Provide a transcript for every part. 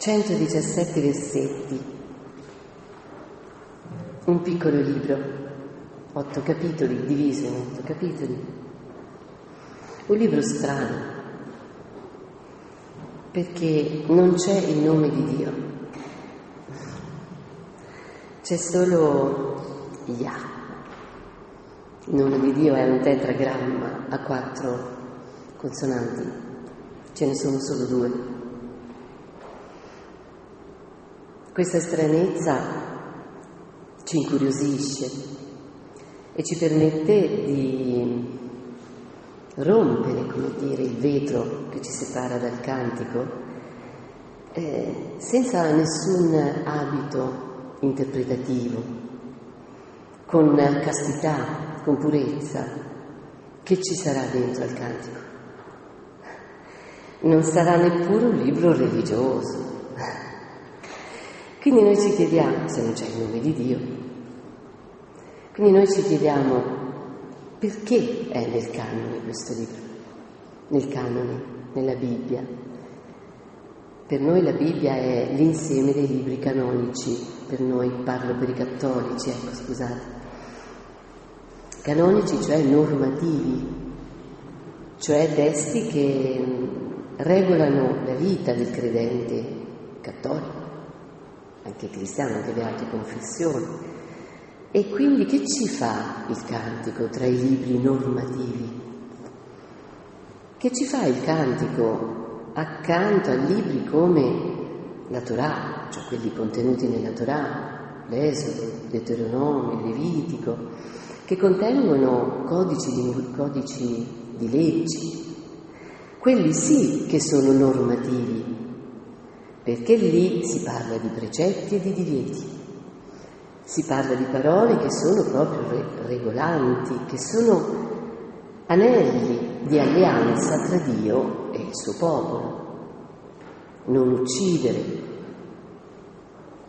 117 versetti, un piccolo libro, 8 capitoli, diviso in 8 capitoli, un libro strano, perché non c'è il nome di Dio, c'è solo Yah. Il nome di Dio è un tetragramma a 4 consonanti, ce ne sono solo 2. Questa stranezza ci incuriosisce e ci permette di rompere, come dire, il vetro che ci separa dal cantico, senza nessun abito interpretativo, con castità, con purezza, che ci sarà dentro al cantico. Non sarà neppure un libro religioso. Quindi noi ci chiediamo, se non c'è il nome di Dio, quindi noi ci chiediamo perché è nel canone questo libro, nel canone, nella Bibbia. Per noi la Bibbia è l'insieme dei libri canonici, per noi parlo per i cattolici, scusate. Canonici, cioè normativi, cioè testi che regolano la vita del credente cattolico, anche cristiano, anche le altre confessioni. E quindi che ci fa il cantico tra i libri normativi? Che ci fa il cantico accanto a libri come la Torah, cioè quelli contenuti nella Torah, l'Esodo, Deuteronomio, Levitico, che contengono codici di leggi, quelli sì che sono normativi, perché lì si parla di precetti e di divieti, si parla di parole che sono proprio regolanti, che sono anelli di alleanza tra Dio e il suo popolo. Non uccidere,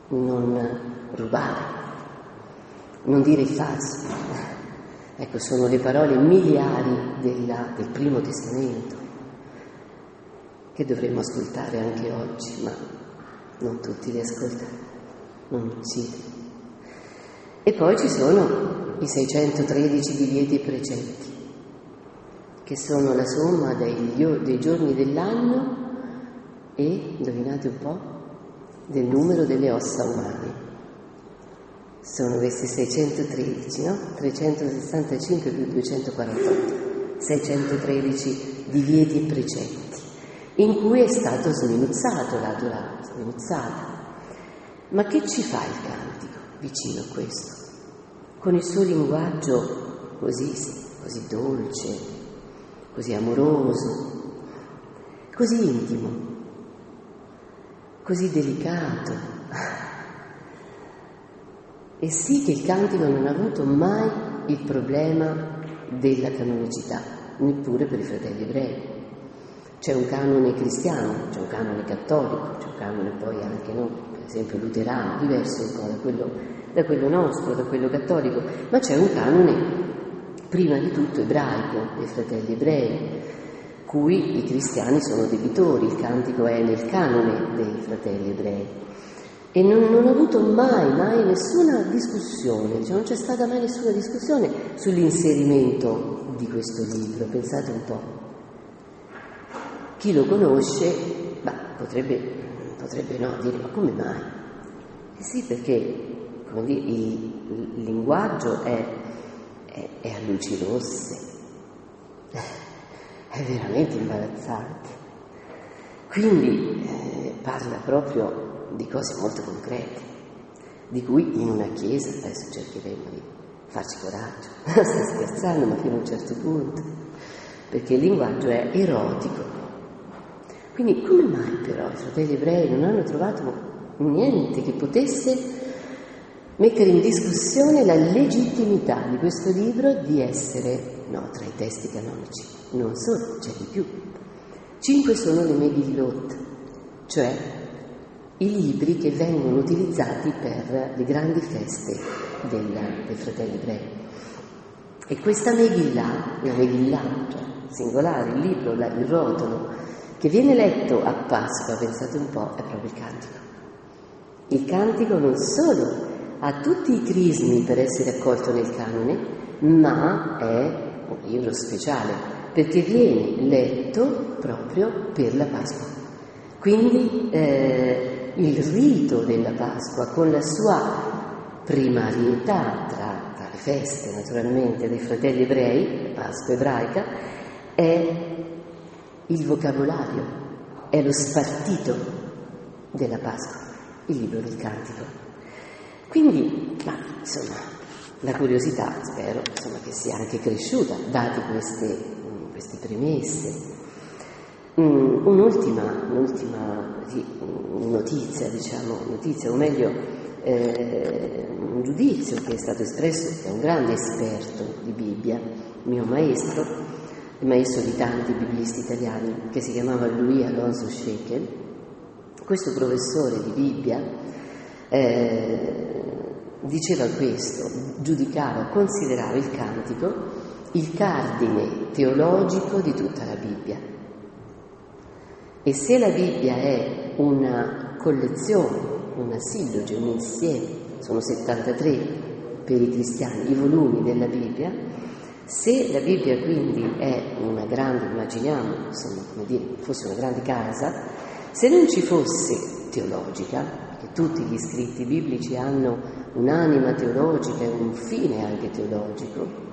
non rubare, non dire il falso. Ecco, sono le parole miliari del Primo Testamento, che dovremmo ascoltare anche oggi, ma non tutti li ascoltano, non uccidere. E poi ci sono i 613 divieti e precetti, che sono la somma dei giorni dell'anno e, indovinate un po', del numero delle ossa umane. Sono questi 613, no? 365 più 248, 613 divieti e precetti, in cui è stato sminuzzato la Torah, sminuzzata. Ma che ci fa il cantico vicino a questo? Con il suo linguaggio così dolce, così amoroso, così intimo, così delicato. E sì che il cantico non ha avuto mai il problema della canonicità, neppure per i fratelli ebrei. C'è un canone cristiano, c'è un canone cattolico, c'è un canone poi anche, no, per esempio luterano, diverso un po' da quello nostro, da quello cattolico, ma c'è un canone prima di tutto ebraico, dei fratelli ebrei, cui i cristiani sono debitori. Il cantico è nel canone dei fratelli ebrei. E non ho avuto mai nessuna discussione, cioè non c'è stata mai nessuna discussione sull'inserimento di questo libro. Pensate un po'. Chi lo conosce, potrebbe no, dire, ma come mai? Sì, perché come dire, il linguaggio è a luci rosse, è veramente imbarazzante. Quindi parla proprio di cose molto concrete, di cui in una chiesa adesso cercheremo di farci coraggio. Sto scherzando, ma fino a un certo punto, perché il linguaggio è erotico. Quindi come mai però i fratelli ebrei non hanno trovato niente che potesse mettere in discussione la legittimità di questo libro di essere, tra i testi canonici? Non solo, c'è di più. 5 sono le Megillot, cioè i libri che vengono utilizzati per le grandi feste dei fratelli ebrei. E questa Megillah, la Megillah, cioè singolare, il libro, il rotolo, che viene letto a Pasqua, pensate un po', è proprio il cantico. Il cantico non solo ha tutti i crismi per essere accolto nel canone, ma è un libro speciale, perché viene letto proprio per la Pasqua. Quindi il rito della Pasqua, con la sua primarietà tra le feste, naturalmente, dei fratelli ebrei, la Pasqua ebraica, è il vocabolario, è lo spartito della Pasqua, il libro del cantico. Quindi, insomma, la curiosità, spero, insomma, che sia anche cresciuta, date queste premesse. Un'ultima notizia, o meglio, un giudizio che è stato espresso da un grande esperto di Bibbia, mio maestro, il maestro di tanti biblisti italiani, che si chiamava Louis Alonso Scheckel. Questo professore di Bibbia diceva questo, considerava il cantico il cardine teologico di tutta la Bibbia. E se la Bibbia è una collezione, una silloge, un insieme, sono 73 per i cristiani i volumi della Bibbia, se la Bibbia quindi è una grande, immaginiamo, insomma, come dire, fosse una grande casa, se non ci fosse teologica, perché tutti gli scritti biblici hanno un'anima teologica e un fine anche teologico,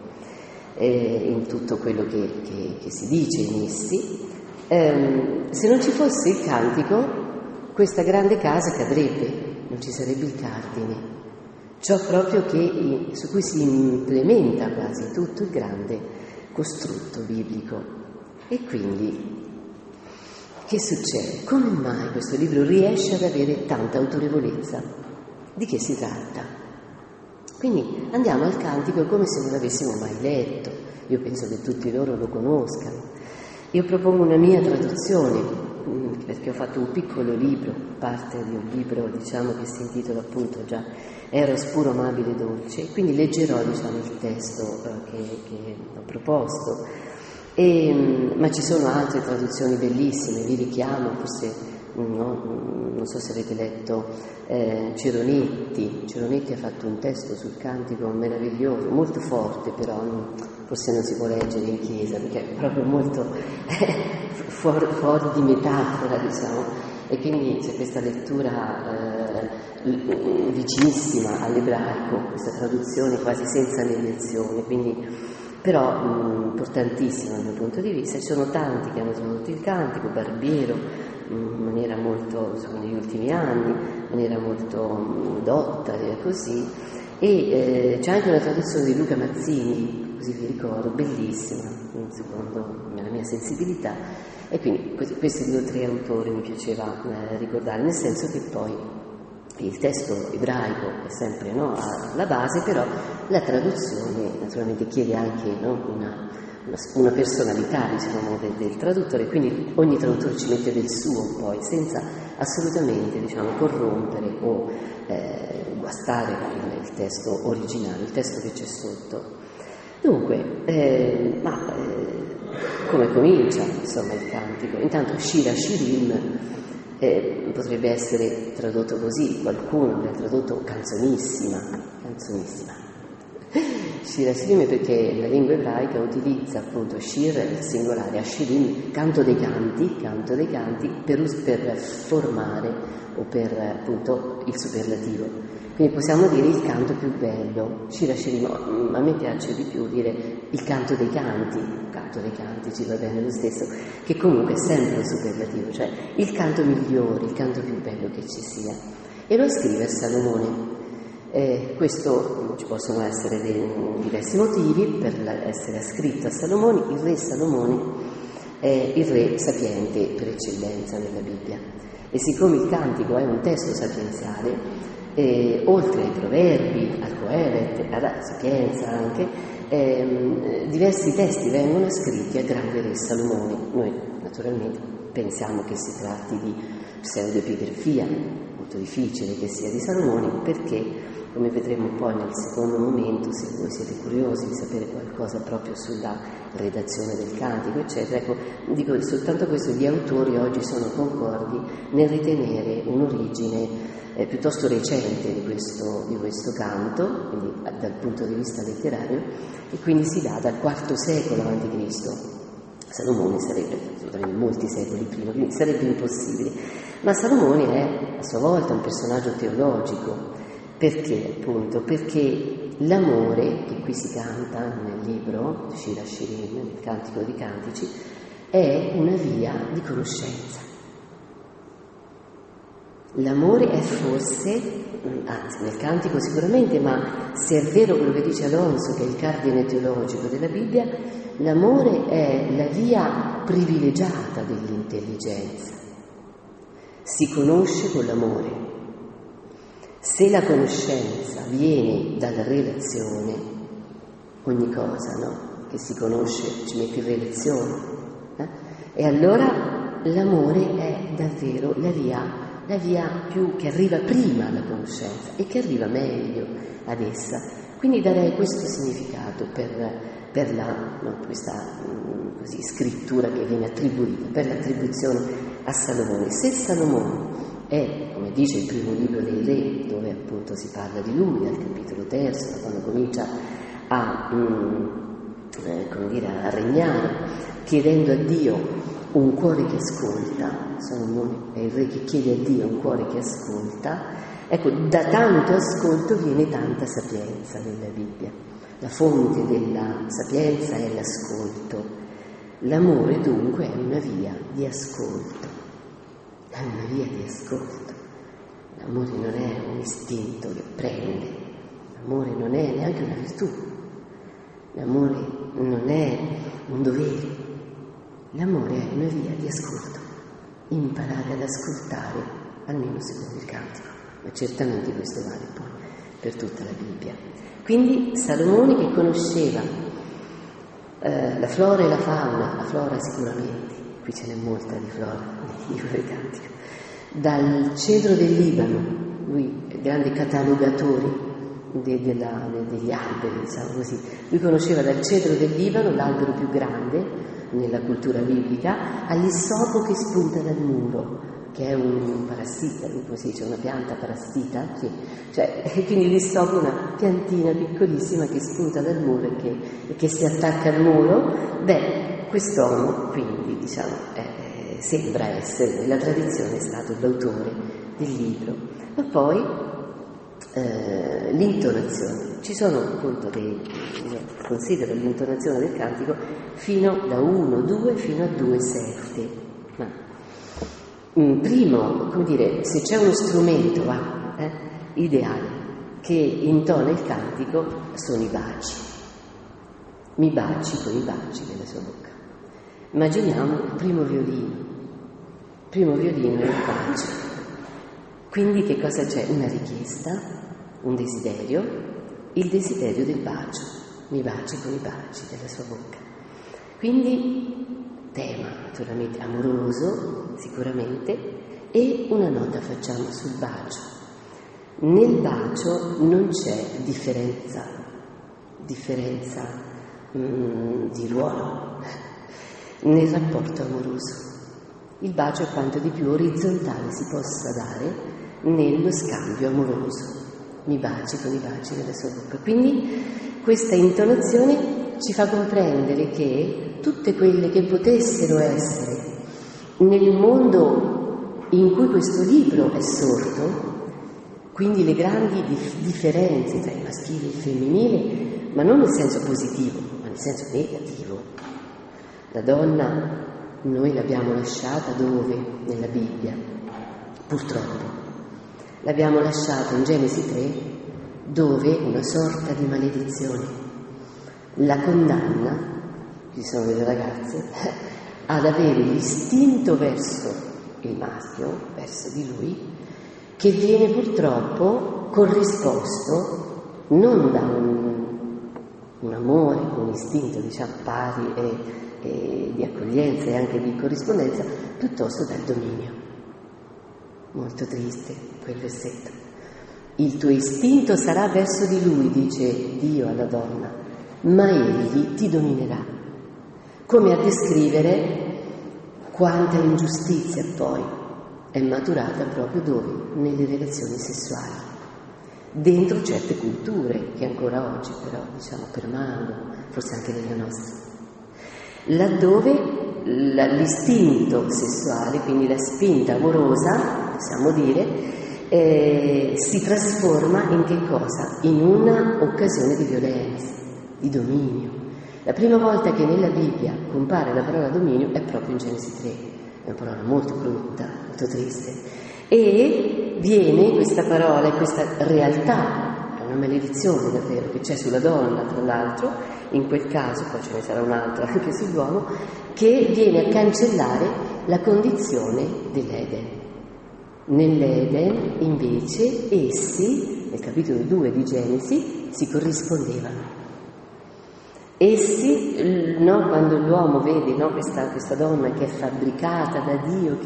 in tutto quello che si dice in essi, se non ci fosse il cantico, questa grande casa cadrebbe, non ci sarebbe il cardine, ciò proprio su cui si implementa quasi tutto il grande costrutto biblico. E quindi, che succede? Come mai questo libro riesce ad avere tanta autorevolezza? Di che si tratta? Quindi andiamo al cantico come se non l'avessimo mai letto. Io penso che tutti loro lo conoscano. Io propongo una mia traduzione, perché ho fatto un piccolo libro, parte di un libro, diciamo, che si intitola appunto già Eros puro, amabile, dolce, quindi leggerò, diciamo, il testo che ho proposto. Ma ci sono altre traduzioni bellissime, vi richiamo, forse non so se avete letto Cironetti ha fatto un testo sul cantico meraviglioso, molto forte, però forse non si può leggere in chiesa perché è proprio molto fuori di metafora, diciamo, e quindi c'è questa lettura vicinissima all'ebraico, questa traduzione quasi senza mediazione, quindi però importantissima dal mio punto di vista. Ci sono tanti che hanno tradotto il cantico, Barbiero in maniera molto, insomma, negli ultimi anni, in maniera molto dotta e così, e c'è anche una traduzione di Luca Mazzini, così vi ricordo, bellissima, secondo la mia sensibilità, e quindi questi 2 o 3 autori mi piaceva ricordare, nel senso che poi il testo ebraico è sempre alla base, però la traduzione naturalmente chiede anche una personalità, diciamo, del traduttore, quindi ogni traduttore ci mette del suo poi, senza assolutamente, diciamo, corrompere o guastare il testo originale, il testo che c'è sotto. Dunque, come comincia, insomma, il cantico? Intanto Shira Shirim potrebbe essere tradotto così, qualcuno l'ha tradotto canzonissima. Shira Shirim perché la lingua ebraica utilizza appunto Shir, il singolare, Ashirim, canto dei canti, per formare o per appunto il superlativo. Quindi possiamo dire il canto più bello, Shira Shirim, a me piace di più dire il canto dei canti ci va bene lo stesso, che comunque è sempre un superlativo, cioè il canto migliore, il canto più bello che ci sia. E lo scrive Salomone. Questo ci possono essere diversi motivi per essere ascritto a Salomone. Il re Salomone è il re sapiente per eccellenza nella Bibbia, e siccome il cantico è un testo sapienziale, oltre ai proverbi, al Coelet, alla Sapienza anche, diversi testi vengono scritti al grande re Salomone. Noi naturalmente pensiamo che si tratti di pseudoepigrafia, molto difficile che sia di Salomone, perché, come vedremo poi nel secondo momento, se voi siete curiosi di sapere qualcosa proprio sulla redazione del cantico, eccetera, ecco, dico soltanto questo: gli autori oggi sono concordi nel ritenere un'origine piuttosto recente di questo canto, quindi dal punto di vista letterario, e quindi si dà dal IV secolo a.C. Salomone sarebbe assolutamente molti secoli prima, quindi sarebbe impossibile. Ma Salomone è a sua volta un personaggio teologico. Perché? Appunto perché l'amore, che qui si canta nel libro Shira Shirim, nel Cantico dei Cantici, è una via di conoscenza. L'amore è forse, anzi nel Cantico sicuramente, ma se è vero quello che dice Alonso, che è il cardine teologico della Bibbia, l'amore è la via privilegiata dell'intelligenza. Si conosce con l'amore. Se la conoscenza viene dalla relazione, ogni cosa, no? Che si conosce ci mette in relazione, e allora l'amore è davvero la via più che arriva prima alla conoscenza e che arriva meglio ad essa. Quindi darei questo significato per questa così, scrittura che viene attribuita, per l'attribuzione a Salomone. Se Salomone è, come dice il primo libro dei Re, dove appunto si parla di lui, al capitolo 3, quando comincia a regnare, chiedendo a Dio un cuore che ascolta, Salomone è il re che chiede a Dio un cuore che ascolta, ecco, da tanto ascolto viene tanta sapienza nella Bibbia. La fonte della sapienza è l'ascolto. L'amore dunque è una via di ascolto. È una via di ascolto. L'amore non è un istinto che prende, l'amore non è neanche una virtù, l'amore non è un dovere, l'amore è una via di ascolto. Imparare ad ascoltare, almeno secondo il Cantico, ma certamente questo vale poi per tutta la Bibbia. Quindi Salomone, che conosceva la flora e la fauna, la flora sicuramente, qui ce n'è molta di flora nel libro del Cantico, dal cedro del Libano, lui è grande catalogatore degli alberi, diciamo così, lui conosceva dal cedro del Libano, l'albero più grande nella cultura biblica, all'issopo che spunta dal muro, che è un parassita, come si dice, una pianta parassita, sì. E quindi l'issopo è una piantina piccolissima che spunta dal muro e che si attacca al muro. Beh, quest'uomo quindi, diciamo, sembra essere, nella tradizione è stato l'autore del libro. Ma poi l'intonazione. Ci sono appunto considero l'intonazione del cantico fino da 1-2 fino a 2-7. Ma primo, come dire, se c'è uno strumento ideale che intona il cantico, sono i baci. Mi baci con i baci della sua bocca. Immaginiamo il primo violino è il bacio. Quindi che cosa c'è? Una richiesta, un desiderio, il desiderio del bacio. Mi baci con i baci della sua bocca. Quindi tema naturalmente amoroso, sicuramente, e una nota facciamo sul bacio. Nel bacio non c'è differenza di ruolo nel rapporto amoroso. Il bacio è quanto di più orizzontale si possa dare nello scambio amoroso. Mi baci con i baci della sua bocca. Quindi questa intonazione ci fa comprendere che tutte quelle che potessero essere nel mondo in cui questo libro è sorto, quindi le grandi differenze tra il maschile e il femminile, ma non nel senso positivo, ma nel senso negativo. La donna noi l'abbiamo lasciata dove? Nella Bibbia, purtroppo. L'abbiamo lasciata in Genesi 3, dove una sorta di maledizione la condanna, ci sono delle ragazze, ad avere l'istinto verso il maschio, verso di lui, che viene purtroppo corrisposto non da un amore, un istinto, diciamo, pari e di accoglienza e anche di corrispondenza, piuttosto dal dominio. molto triste quel versetto. Il tuo istinto sarà verso di lui, dice Dio alla donna, ma egli ti dominerà. Come a descrivere quanta ingiustizia poi è maturata proprio dove? Nelle relazioni sessuali, dentro certe culture che ancora oggi però permangono, forse anche nella nostra, laddove l'istinto sessuale, quindi la spinta amorosa, possiamo dire, si trasforma in che cosa? In una occasione di violenza, di dominio. La prima volta che nella Bibbia compare la parola dominio è proprio in Genesi 3, è una parola molto brutta, molto triste, e viene questa parola e questa realtà, è una maledizione davvero che c'è sulla donna, tra l'altro, in quel caso, poi ce ne sarà un'altra anche sull'uomo, che viene a cancellare la condizione dell'Eden. Nell'Eden, invece, essi, nel capitolo 2 di Genesi, si corrispondevano. Essi, no, quando l'uomo vede, no, questa donna che è fabbricata da Dio,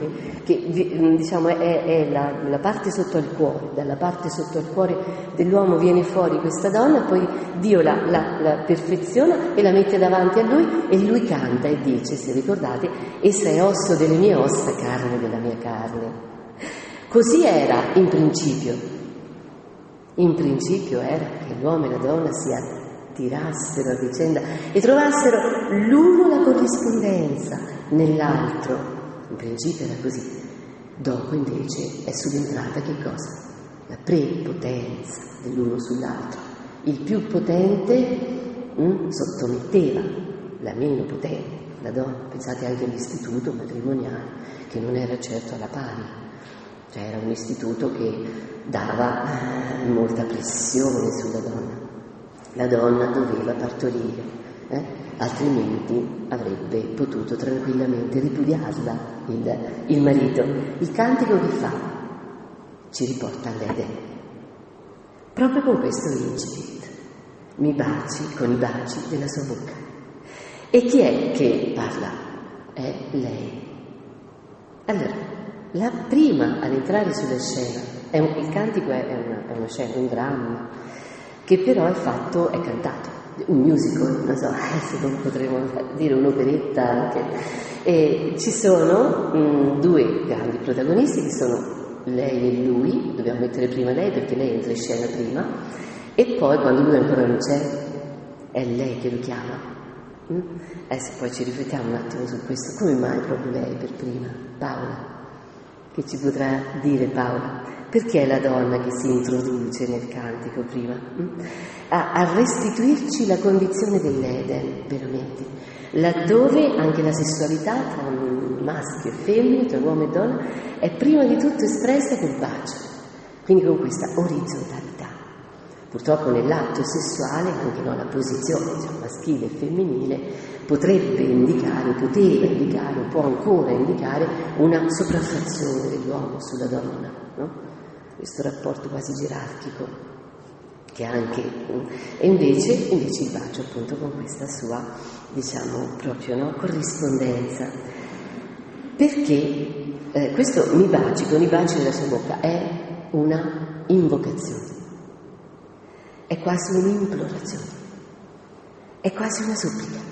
che diciamo è la parte sotto al cuore, dalla parte sotto al cuore dell'uomo viene fuori questa donna, poi Dio la perfeziona e la mette davanti a lui e lui canta e dice, se ricordate, essa è osso delle mie ossa, carne della mia carne. Così era in principio. In principio era che l'uomo e la donna si attirassero a vicenda e trovassero l'uno la corrispondenza nell'altro. In principio era così. Dopo invece è subentrata che cosa? La prepotenza dell'uno sull'altro. Il più potente sottometteva la meno potente, la donna. Pensate anche all'istituto matrimoniale, che non era certo alla pari. Cioè era un istituto che dava molta pressione sulla donna. La donna doveva partorire, altrimenti avrebbe potuto tranquillamente ripudiarla il marito. Il cantico che fa ci riporta all'Eden, proprio con questo incipit: mi baci con i baci della sua bocca. E chi è che parla? È lei. Allora, la prima ad entrare sulla scena, il cantico è una scena, un dramma, che però è cantato, un musical, non so, se non potremmo dire un'operetta anche. E ci sono due grandi protagonisti che sono lei e lui, dobbiamo mettere prima lei perché lei entra in scena prima, e poi quando lui ancora non c'è, è lei che lo chiama. Adesso poi ci riflettiamo un attimo su questo, come mai proprio lei per prima, Paola? Che ci potrà dire Paola? Perché è la donna che si introduce nel cantico prima? A restituirci la condizione dell'Eden, veramente, laddove anche la sessualità tra maschio e femmina, tra uomo e donna, è prima di tutto espressa col bacio, quindi con questa orizzontalità. Purtroppo nell'atto sessuale anche la posizione maschile e femminile poteva indicare, può ancora indicare una sopraffazione dell'uomo sulla donna, no? Questo rapporto quasi gerarchico che anche e invece il bacio appunto con questa sua proprio corrispondenza, perché questo mi baci con i baci della sua bocca è una invocazione, è quasi un'implorazione, è quasi una supplica.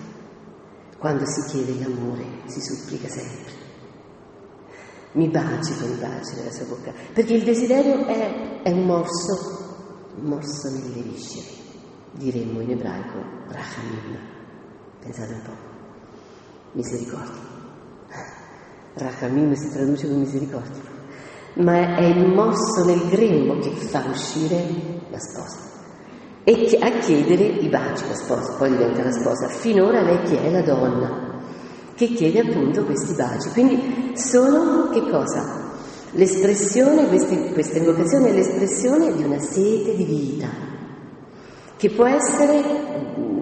Quando si chiede l'amore si supplica sempre. Mi baci con i baci della sua bocca, perché il desiderio è un morso nelle viscere, diremmo in ebraico rachamim. Pensate un po', misericordia. Rachamim si traduce con misericordia, ma è il morso nel grembo che fa uscire la sposa e a chiedere i baci la sposa, poi diventa la sposa. Finora lei chi è? La donna che chiede appunto questi baci. Quindi sono che cosa? L'espressione, questa invocazione è l'espressione di una sete di vita che può essere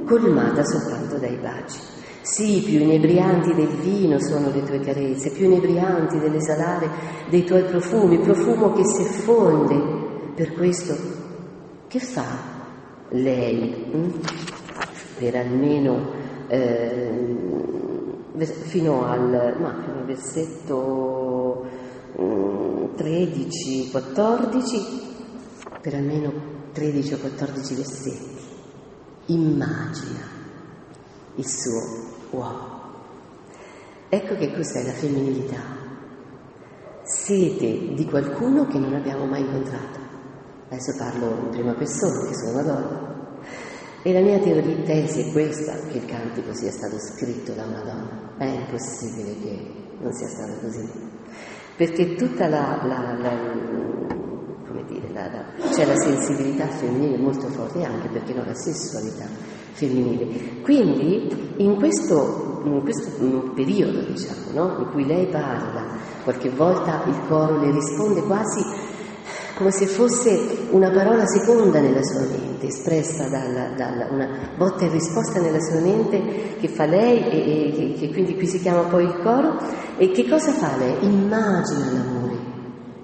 colmata soltanto dai baci. Sì, più inebrianti del vino sono le tue carezze, più inebrianti dell'esalare dei tuoi profumi, profumo che si effonde. Per questo, che fa lei? Per almeno fino al versetto 13, 14, per almeno 13 o 14 versetti, immagina il suo uomo. Ecco che cos'è la femminilità. Siete di qualcuno che non abbiamo mai incontrato. Adesso parlo in prima persona, che sono una donna. E la mia tesi è questa, che il cantico sia stato scritto da una donna. È impossibile che non sia stato così. Perché tutta c'è la sensibilità femminile molto forte, e anche perché no, la sessualità femminile. Quindi in questo periodo, diciamo, no, in cui lei parla, qualche volta il coro le risponde quasi come se fosse una parola seconda nella sua mente, espressa una botta e risposta nella sua mente che fa lei e che quindi qui si chiama poi il coro. E che cosa fa lei? Immagina l'amore,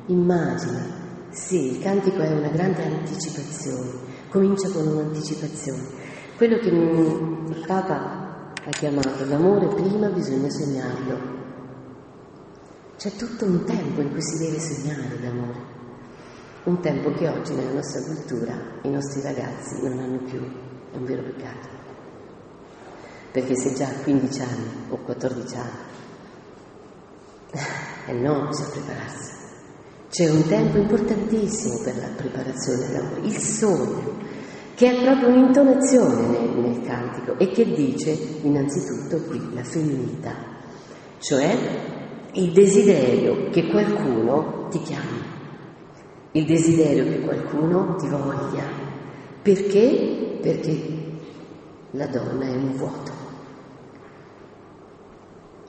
immagina. Sì, il cantico è una grande anticipazione, comincia con un'anticipazione. Quello che il Papa ha chiamato l'amore prima bisogna sognarlo. C'è tutto un tempo in cui si deve sognare l'amore. Un tempo che oggi nella nostra cultura i nostri ragazzi non hanno più, è un vero peccato. Perché se già a 15 anni o 14 anni, no, bisogna prepararsi. C'è un tempo importantissimo per la preparazione dell'amore, il sogno, che è proprio un'intonazione nel cantico e che dice innanzitutto qui la femminilità, cioè il desiderio che qualcuno ti chiami. Il desiderio che qualcuno ti voglia. Perché? Perché la donna è un vuoto.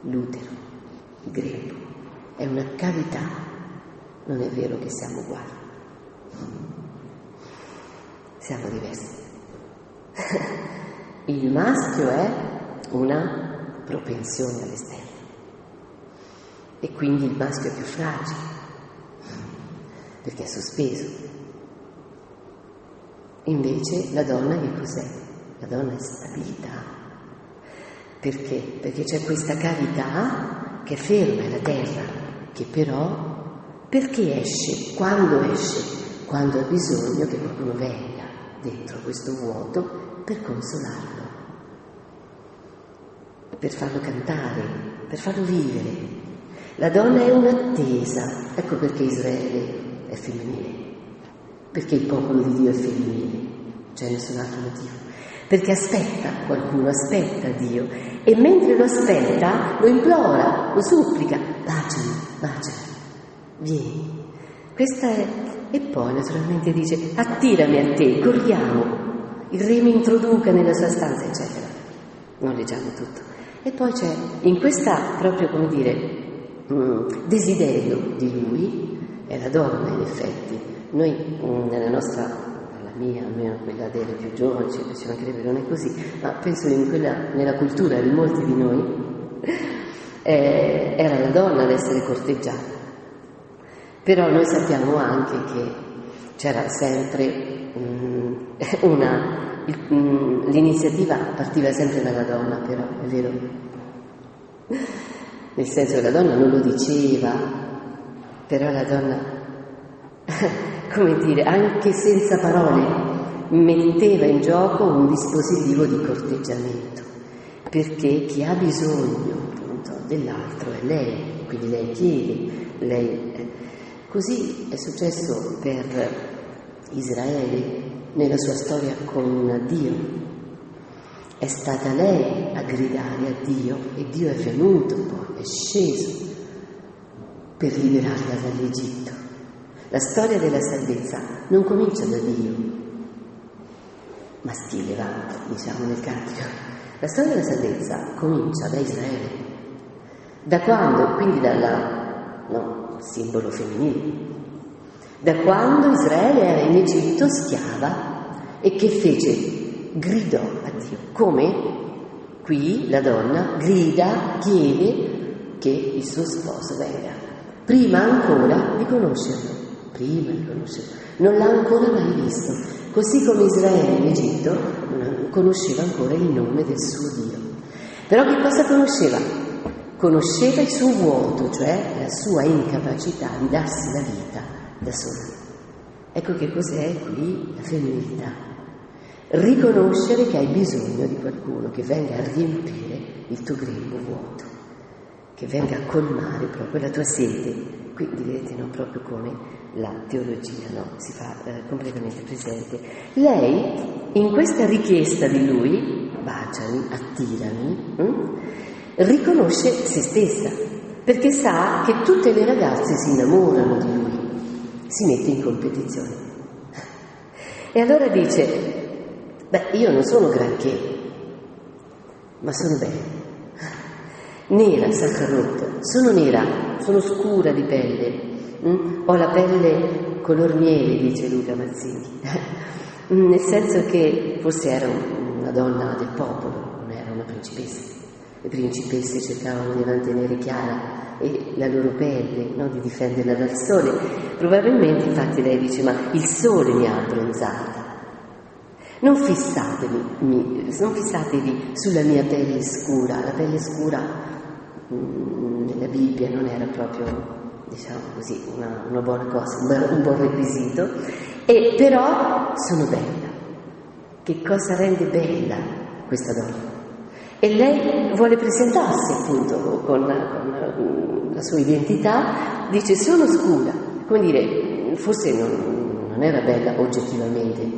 L'utero, il grembo, è una cavità. Non è vero che siamo uguali. Siamo diversi. Il maschio è una propensione all'esterno. E quindi il maschio è più fragile. Perché è sospeso. Invece la donna che cos'è? La donna è stabilità. Perché? Perché c'è questa cavità che è ferma, è la terra, che però, perché esce? Quando esce? Quando ha bisogno che qualcuno venga dentro questo vuoto per consolarlo, per farlo cantare, per farlo vivere. La donna è un'attesa. Ecco perché Israele è femminile, perché il popolo di Dio è femminile, c'è nessun altro motivo, perché aspetta qualcuno, aspetta Dio, e mentre lo aspetta lo implora, lo supplica, baciami, vieni. Questa è, e poi naturalmente dice attirami a te, corriamo, il re mi introduca nella sua stanza, eccetera. Non leggiamo tutto. E poi c'è in questa proprio, come dire, desiderio di lui. È la donna, in effetti. Noi, nella nostra, la mia, almeno quella delle più giovani, ci mancherebbe, non è così, ma penso nella cultura di molti di noi, era la donna ad essere corteggiata. Però noi sappiamo anche che c'era sempre l'iniziativa partiva sempre dalla donna, però, è vero? Nel senso che la donna non lo diceva, però la donna, come dire, anche senza parole, metteva in gioco un dispositivo di corteggiamento, perché chi ha bisogno appunto dell'altro è lei, quindi lei chiede, Così è successo per Israele nella sua storia con Dio. È stata lei a gridare a Dio e Dio è venuto poi, è sceso per liberarla dall'Egitto. La storia della salvezza non comincia da Dio, maschile, diciamo nel cantico. La storia della salvezza comincia da Israele, da quando, quindi simbolo femminile, da quando Israele era in Egitto schiava e che fece? Gridò a Dio. Come? Qui la donna grida, chiede che il suo sposo venga. Prima ancora di conoscerlo, non l'ha ancora mai visto, così come Israele in Egitto non conosceva ancora il nome del suo Dio. Però che cosa conosceva? conosceva il suo vuoto, cioè la sua incapacità di darsi la vita da sola. Ecco che cos'è qui la femminilità. Riconoscere che hai bisogno di qualcuno che venga a riempire il tuo grembo vuoto, che venga a colmare proprio la tua sede. Qui vedete, no, proprio come la teologia, no, si fa completamente presente. Lei, in questa richiesta di lui, baciami, attirami, riconosce se stessa, perché sa che tutte le ragazze si innamorano di lui, si mette in competizione. E allora dice, io non sono granché, ma sono bella. Nera, saccarotto, sono nera, sono scura di pelle, ho la pelle color miele, dice Luca Mazzini, nel senso che forse era una donna del popolo, non era una principessa. Le principesse cercavano di mantenere chiara la loro pelle, no? Di difenderla dal sole. Probabilmente, infatti, lei dice, ma il sole mi ha abbronzata. Non fissatevi sulla mia pelle scura. La pelle scura nella Bibbia non era proprio, diciamo così, una buona cosa, un buon requisito. E però sono bella. Che cosa rende bella questa donna? E lei vuole presentarsi appunto con la sua identità, dice sono scura, come dire, forse non era bella oggettivamente,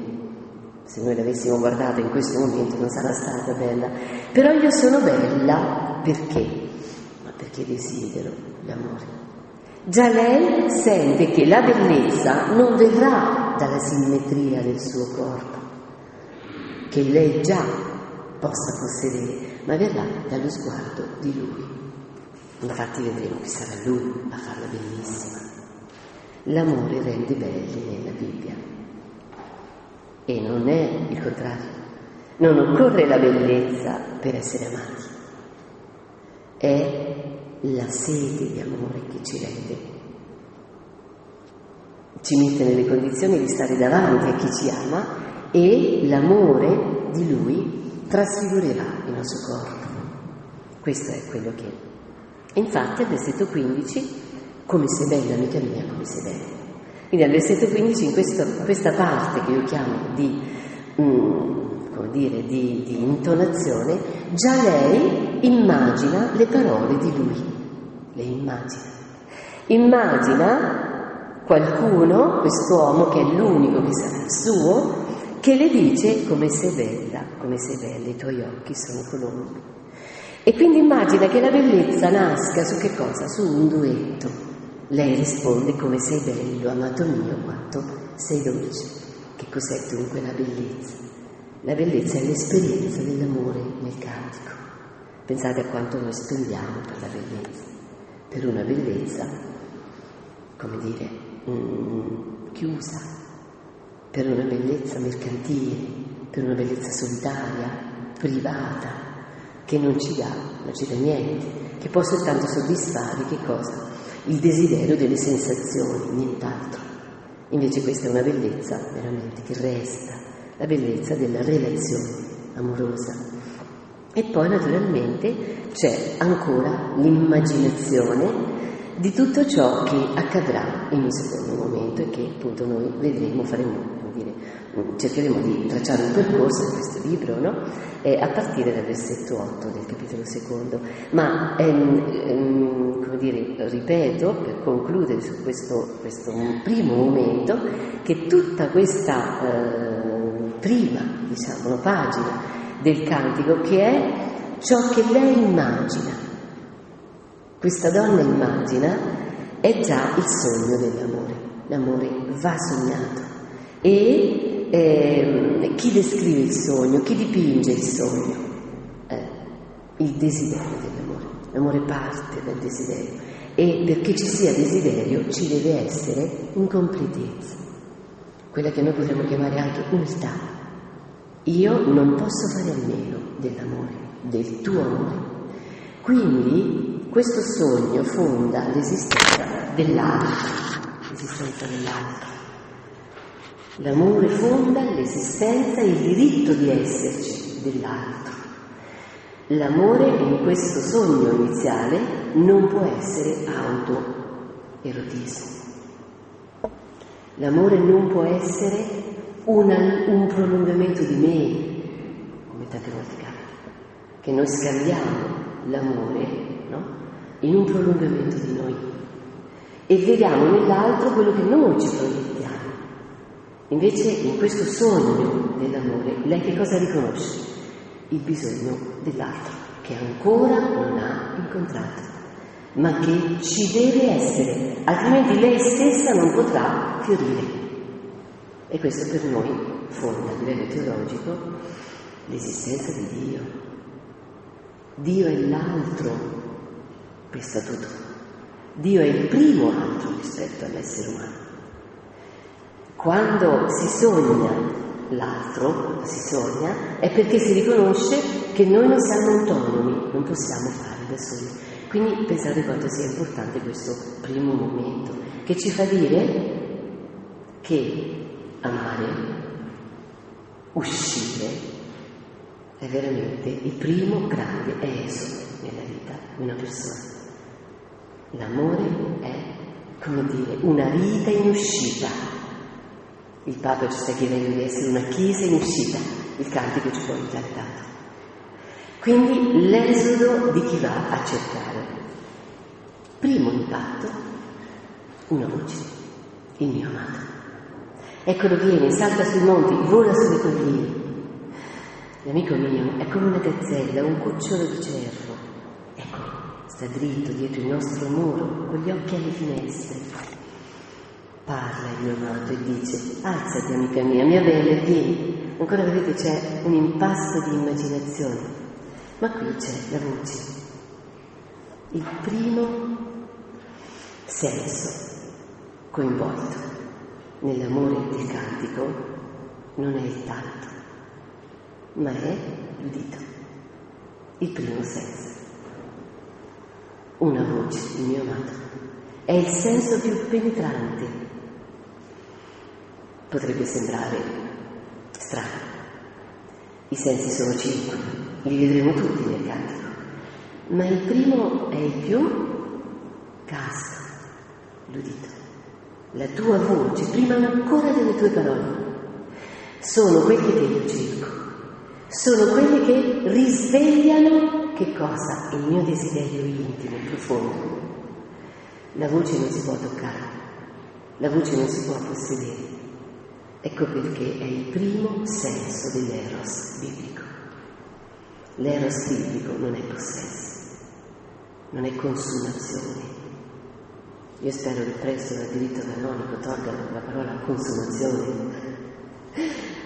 se noi l'avessimo guardata in questo momento non sarà stata bella, però io sono bella perché? Ma perché desidero l'amore. Già lei sente che la bellezza non verrà dalla simmetria del suo corpo, che lei già possa possedere, ma verrà dallo sguardo di lui. Infatti vedremo che sarà lui a farla bellissima. L'amore rende belli nella Bibbia e non è il contrario. Non occorre la bellezza per essere amati, è la sete di amore che ci rende, ci mette nelle condizioni di stare davanti a chi ci ama, e l'amore di lui trasfigurerà il nostro corpo. Questo è quello che è. Infatti al versetto 15, come sei bella amica mia, come sei bella. Quindi al versetto 15, in questa parte che io chiamo di intonazione, già lei immagina le parole di lui. Lei immagina qualcuno, quest'uomo che è l'unico che sarà suo, che le dice come sei bella, i tuoi occhi sono colombi. E quindi immagina che la bellezza nasca su che cosa? Su un duetto. Lei risponde come sei bello, amato mio, quanto sei dolce. Che cos'è dunque la bellezza? La bellezza è l'esperienza dell'amore nel cantico. Pensate a quanto noi spendiamo per la bellezza. Per una bellezza, come dire, chiusa, per una bellezza mercantile, per una bellezza solitaria, privata, che non ci dà niente, che può soltanto soddisfare che cosa? Il desiderio delle sensazioni, nient'altro. Invece questa è una bellezza veramente che resta, la bellezza della relazione amorosa. E poi naturalmente c'è ancora l'immaginazione di tutto ciò che accadrà in un secondo momento e che appunto noi vedremo, cercheremo di tracciare un percorso in questo libro, no? A partire dal versetto 8 del capitolo secondo. Ma ripeto, per concludere su questo primo momento, che tutta questa prima, pagina del cantico, che è ciò che lei immagina, questa donna immagina, è già il sogno dell'amore. L'amore va sognato. E chi descrive il sogno, chi dipinge il sogno? Il desiderio dell'amore. L'amore parte dal desiderio, e perché ci sia desiderio ci deve essere incompletezza, quella che noi potremmo chiamare anche umiltà. Io non posso fare a meno dell'amore, del tuo amore. Quindi questo sogno fonda l'esistenza dell'altro. L'amore fonda l'esistenza e il diritto di esserci dell'altro. l'amore in questo sogno iniziale non può essere autoerotismo. L'amore non può essere un prolungamento di me, come tante volte capita, che noi scambiamo l'amore, no? In un prolungamento di noi e vediamo nell'altro quello che noi ci proiettiamo. Invece in questo sogno dell'amore lei che cosa riconosce? Il bisogno dell'altro che ancora non ha incontrato, ma che ci deve essere, altrimenti lei stessa non potrà fiorire. E questo per noi fonda a livello teologico l'esistenza di Dio. Dio è l'altro per statuto. Dio è il primo altro rispetto all'essere umano. Quando si sogna l'altro, quando si sogna, è perché si riconosce che noi non siamo autonomi, non possiamo fare da soli. Quindi pensate quanto sia importante questo primo momento, che ci fa dire che amare, uscire, è veramente il primo grande esodo nella vita di una persona. L'amore è, come dire, una vita in uscita. Il Papa ci sta chiedendo di essere una chiesa in uscita, il cantico ci può aiutare tanto. Quindi l'esodo di chi va a cercare. Primo impatto, una voce, il mio amato. Eccolo viene, salta sui monti, vola sulle colline. L'amico mio è come una gazzella, un cucciolo di cervo. Ecco, sta dritto dietro il nostro muro, con gli occhi alle finestre. Parla il mio amato e dice: alzati amica mia bella, vieni. Ancora vedete c'è un impasto di immaginazione, ma qui c'è la voce. Il primo senso coinvolto nell'amore del cantico non è il tatto, ma è l'udito, il primo senso. Una voce, il mio amato, è il senso più penetrante. Potrebbe sembrare strano. I sensi sono 5, li vedremo tutti nel cantico, ma il primo è il più casto, l'udito. La tua voce, prima ancora delle tue parole, sono quelle che io cerco, sono quelle che risvegliano che cosa? Il mio desiderio intimo, profondo. La voce non si può toccare, la voce non si può possedere. Ecco perché è il primo senso dell'eros biblico. L'eros biblico non è possesso, non è consumazione. Io spero che presto dal diritto canonico tolgano la parola consumazione.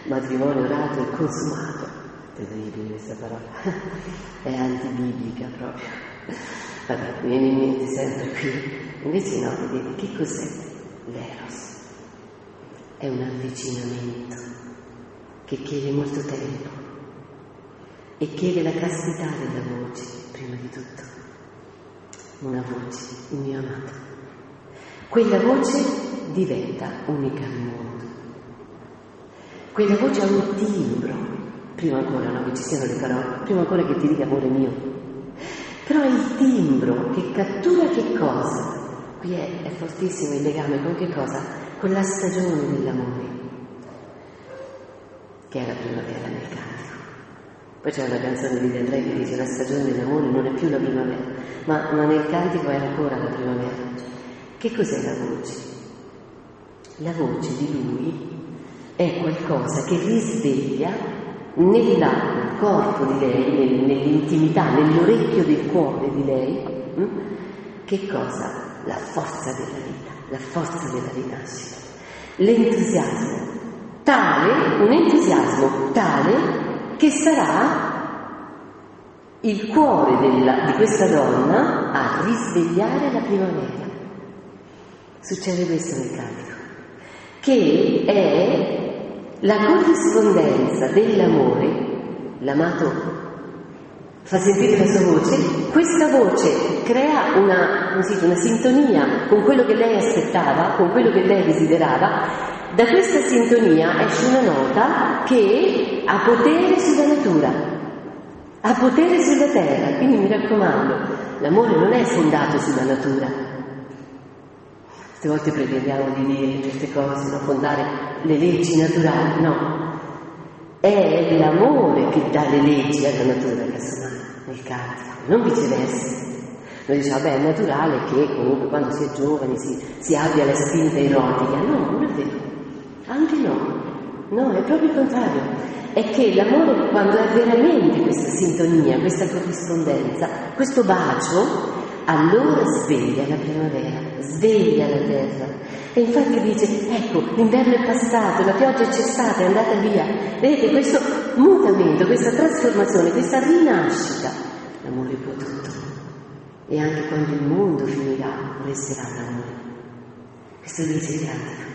Matrimonio orato e consumato. Terribile questa parola. È antibiblica proprio. Vabbè, mi viene in mente sempre qui. Invece no, vedete, che cos'è l'eros? È un avvicinamento che chiede molto tempo e chiede la castità della voce, prima di tutto. Una voce, il mio amato. Quella voce diventa unica al mondo. Quella voce ha un timbro, prima ancora no, che ci siano le parole, prima ancora che ti dica amore mio. Però è il timbro che cattura che cosa? Qui è fortissimo il legame con che cosa? Con la stagione dell'amore, che è la primavera nel cantico. Poi c'è una canzone di De André che dice la stagione dell'amore non è più la primavera, ma nel cantico è ancora la primavera. Che cos'è la voce? La voce di lui è qualcosa che risveglia nel corpo di lei, nell'intimità, nell'orecchio del cuore di lei, che cosa? La forza della vita, la forza della rinascita, l'entusiasmo tale, un entusiasmo tale che sarà il cuore di questa donna a risvegliare la primavera. Succede questo nel cantico, che è la corrispondenza dell'amore. L'amato fa sentire la sua voce, questa voce crea una sintonia con quello che lei aspettava, con quello che lei desiderava. Da questa sintonia esce una nota che ha potere sulla natura, ha potere sulla terra, quindi mi raccomando, l'amore non è fondato sulla natura. Queste volte pretendiamo di dire queste cose, non fondare le leggi naturali, no. È l'amore che dà le leggi alla natura, casomai, nel cantico, non viceversa. Noi diciamo, è naturale che comunque quando si è giovani si abbia la spinta erotica. No, non è vero. Anche no. No, è proprio il contrario. È che l'amore, quando è veramente questa sintonia, questa corrispondenza, questo bacio, allora sveglia la primavera, sveglia la terra. E infatti dice, ecco, l'inverno è passato, la pioggia è cessata, è andata via. Vedete, questo mutamento, questa trasformazione, questa rinascita, l'amore può tutto. E anche quando il mondo finirà, resterà l'amore. Questo dice il cantico.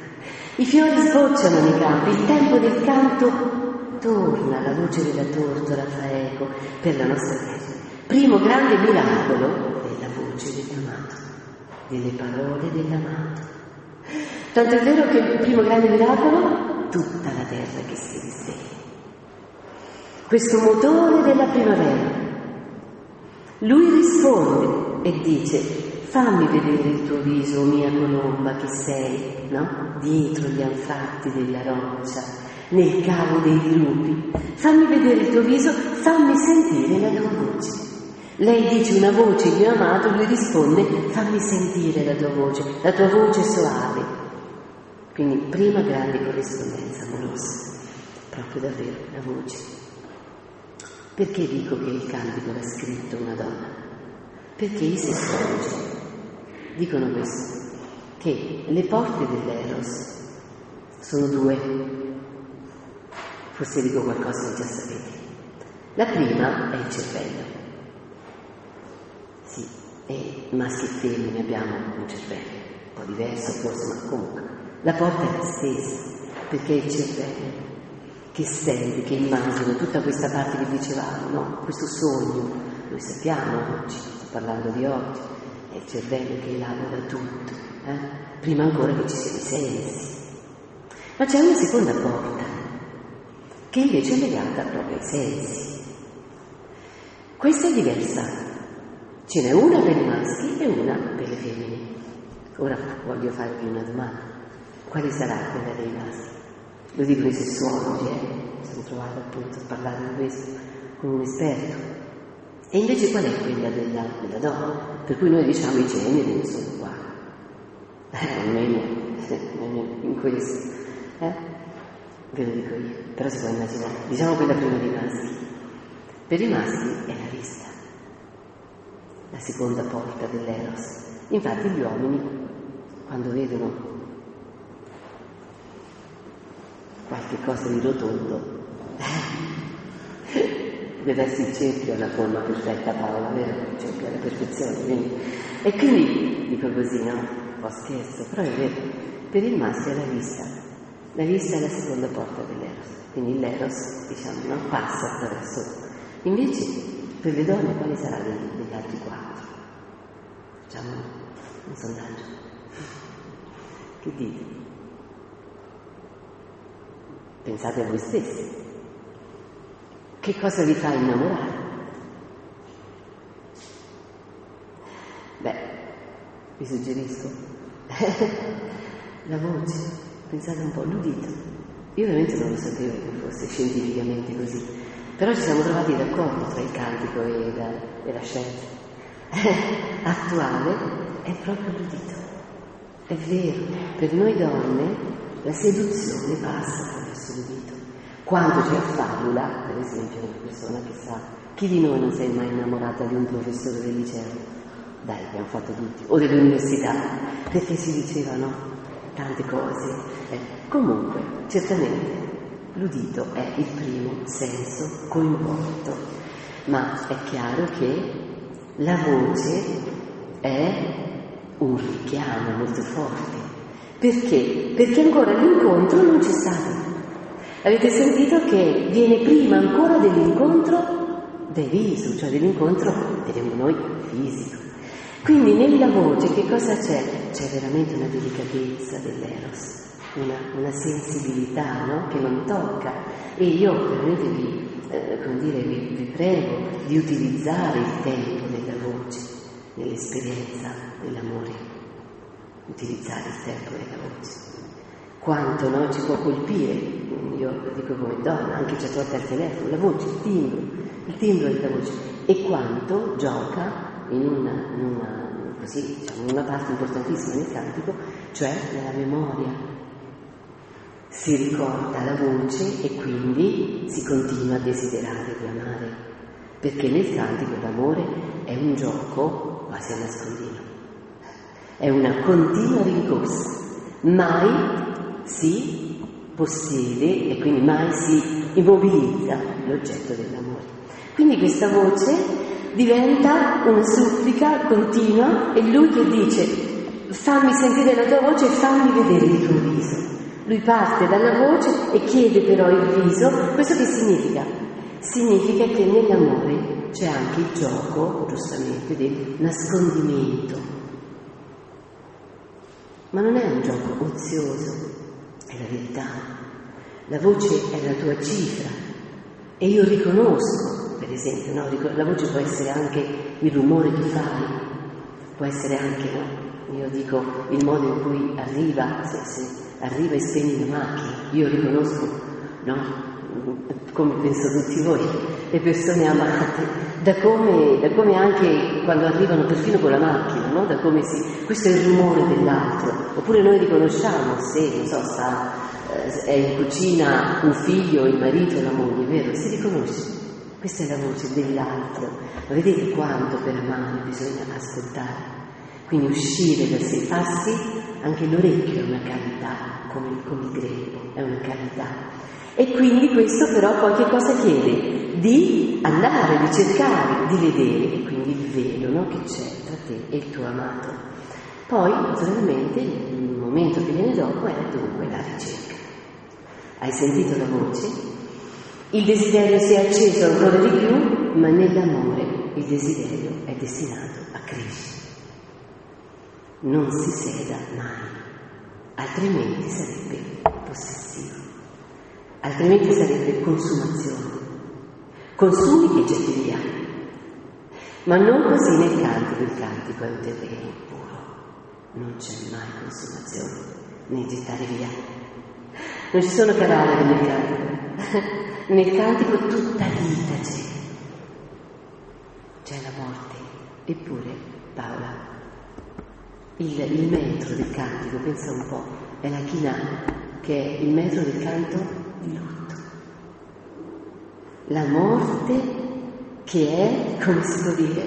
I fiori sbocciano nei campi, il tempo del canto torna, la voce della tortora fa eco per la nostra terra. Primo grande miracolo è la voce dell'amato, delle parole dell'amato. Tanto è vero che il primo grande miracolo, tutta la terra che si risveglia. Questo motore della primavera. Lui risponde e dice, fammi vedere il tuo viso, o mia colomba che sei, no? Dietro gli anfratti della roccia, nel cavo dei dirupi. Fammi vedere il tuo viso, fammi sentire la tua voce. Lei dice una voce di mio amato, lui risponde, fammi sentire la tua voce soave. Quindi prima grande corrispondenza amorosa, proprio davvero la voce. Perché dico che il cantico l'ha scritto una donna? Perché i sessologi dicono questo, che le porte dell'Eros sono due, forse dico qualcosa che già sapete. La prima è il cervello, sì, e maschi e femmine abbiamo un cervello, un po' diverso forse, ma comunque la porta è la stessa, perché è il cervello che stende, che immagina tutta questa parte che dicevamo, no? Questo sogno, noi sappiamo oggi, sto parlando di oggi, è il cervello che elabora tutto, prima ancora che ci siano i sensi. Ma c'è una seconda porta, che invece è legata proprio ai sensi. Questa è diversa, ce n'è una per i maschi e una per le femmine. Ora voglio farvi una domanda, quale sarà quella dei maschi? Lo dicono i sessuologi, siamo trovati appunto a parlare di questo con un esperto. E invece qual è quella della donna? Per cui noi diciamo i generi non sono uguali. Almeno in questo. Ve lo dico io, però si può immaginare. Diciamo quella prima dei maschi. Per i maschi è la vista, la seconda porta dell'Eros. Infatti gli uomini, quando vedono qualche cosa di rotondo, deve essere il cerchio alla forma perfetta, Paola, vero? Il cerchio alla perfezione, quindi. E quindi dico così, no? Un po' scherzo, però è vero, per il maschio è la vista è la seconda porta dell'Eros, quindi l'Eros, diciamo, non passa attraverso. Invece per le donne quali saranno degli altri quattro? Facciamo un sondaggio. Che dite? Pensate a voi stessi. Che cosa vi fa innamorare? Beh, vi suggerisco la voce, pensate un po', l'udito. Io ovviamente non lo sapevo che fosse scientificamente così, però ci siamo trovati d'accordo tra il cantico e la scienza attuale, è proprio l'udito. È vero, per noi donne la seduzione passa attraverso l'udito. Quando ci affabula, per esempio, una persona che sa, chi di noi non si è mai innamorata di un professore del liceo? Dai, abbiamo fatto tutti, o dell'università, perché si dicevano tante cose. Comunque, certamente, l'udito è il primo senso coinvolto, ma è chiaro che la voce è un richiamo molto forte. Perché? Perché ancora l'incontro non c'è stato. Avete sentito che viene prima ancora dell'incontro del viso, cioè dell'incontro, vedremo noi, fisico. Quindi nella voce che cosa c'è? C'è veramente una delicatezza dell'Eros, una sensibilità, no? Che non tocca. E io veramente vi vi prego di utilizzare il tempo della voce nell'esperienza dell'amore, utilizzare il tempo della voce. Quanto no, ci può colpire, io lo dico come donna, anche certe volte al telefono, la voce, il timbro della voce, e quanto gioca in una parte importantissima nel cantico, cioè nella memoria. Si ricorda la voce e quindi si continua a desiderare di amare, perché nel cantico l'amore è un gioco quasi a nascondino, è una continua rincorsa, mai si possiede e quindi mai si immobilizza l'oggetto dell'amore. Quindi questa voce diventa una supplica continua, e lui che dice: fammi sentire la tua voce e fammi vedere il tuo viso. Lui parte dalla voce e chiede però il viso. Questo che significa? Significa che nell'amore c'è anche il gioco, giustamente, del nascondimento. Ma non è un gioco ozioso, è la verità. La voce è la tua cifra e io riconosco, per esempio, no? La voce può essere anche il rumore che fai, può essere anche, no? Io dico il modo in cui arriva, se arriva e spegne la macchina, io riconosco, no? Come penso tutti voi, le persone amate, da come anche quando arrivano perfino con la macchina, no? Da come questo è il rumore dell'altro. Oppure noi riconosciamo se, non so, è in cucina un figlio, il marito, la moglie, vero? Si riconosce. Questa è la voce dell'altro. Ma vedete quanto per amare bisogna ascoltare. Quindi uscire da sé, farsi anche l'orecchio è una carità, come il greco, è una carità. E quindi questo però poi che cosa chiede? Di andare, di cercare, di vedere, e quindi il velo, no? Che c'è tra te e il tuo amato. Poi, naturalmente, il momento che viene dopo è dunque la ricerca. Hai sentito la voce? Il desiderio si è acceso ancora di più, ma nell'amore il desiderio è destinato a crescere. Non si seda mai, altrimenti sarebbe possessivo, altrimenti sarebbe consumazione. Consumi e getti via. Ma non così nel cantico, il cantico è un terreno puro, non c'è mai consumazione, né gettare via. Non ci sono cadaveri nel cantico, nel cantico tutta vita c'è la morte. Eppure, Paola, il metro del cantico, pensa un po', è la china, che è il metro del canto di lutto. La morte che è, come si può dire,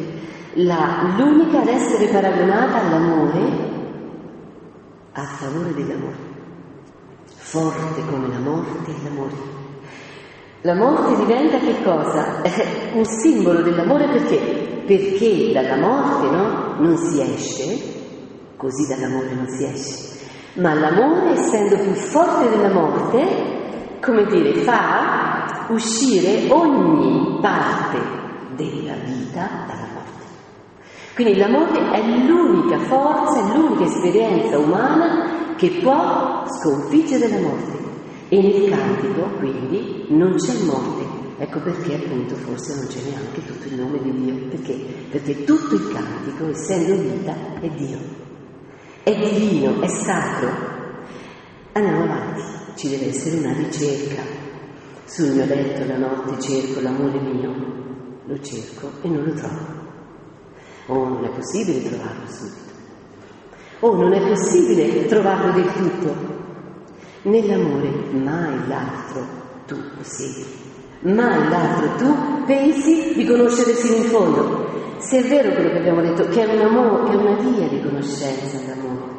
l'unica ad essere paragonata all'amore, a favore dell'amore. Forte come la morte è l'amore. La morte diventa che cosa? È un simbolo dell'amore perché? Perché dalla morte, no? Non si esce. Così dall'amore non si esce, ma l'amore, essendo più forte della morte, come dire, fa uscire ogni parte della vita dalla morte. Quindi l'amore è l'unica forza, è l'unica esperienza umana che può sconfiggere la morte. E nel cantico, quindi, non c'è morte. Ecco perché appunto forse non c'è neanche tutto il nome di Dio. Perché? Perché tutto il cantico, essendo vita, è Dio. È divino, è sacro. Andiamo avanti, ci deve essere una ricerca. Sul mio letto la notte cerco l'amore mio, lo cerco e non lo trovo. O non è possibile trovarlo subito. O non è possibile trovarlo del tutto. Nell'amore mai l'altro tu possiedi, mai l'altro tu pensi di conoscere fino in fondo. Se è vero quello che abbiamo detto, che è un amore, che è una via di conoscenza l'amore,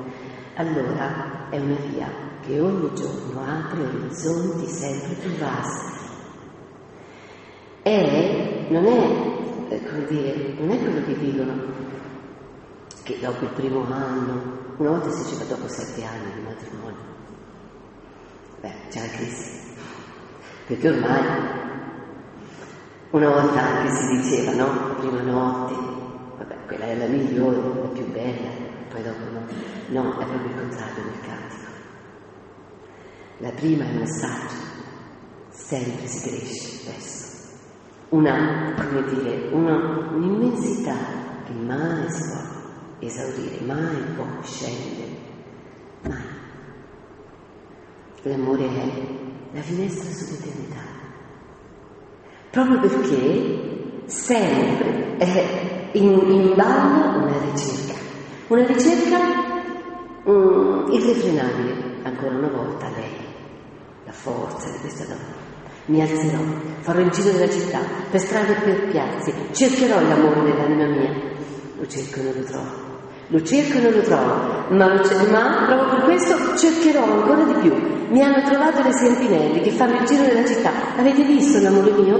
allora è una via che ogni giorno apre orizzonti sempre più vasti. Non è quello che dicono, che dopo il primo anno, una volta si diceva dopo 7 anni di matrimonio, c'è la crisi, perché ormai una volta anche si diceva, no? La prima notte, quella è la migliore, la più bella, poi dopo no. No, è proprio il contrario del cantico. La prima è un assaggio, sempre si cresce spesso. un'immensità che mai si può esaurire, mai può scendere, mai. L'amore è la finestra sull'eternità, proprio perché sempre è in ballo una ricerca irrefrenabile. Ancora una volta lei, la forza di questa donna. Mi alzerò, farò il giro della città, per strade e per piazze, cercherò l'amore dell'anima mia. Lo cerco e non lo trovo, ma proprio per questo cercherò ancora di più. Mi hanno trovato le sentinelle che fanno il giro della città. Avete visto l'amore mio?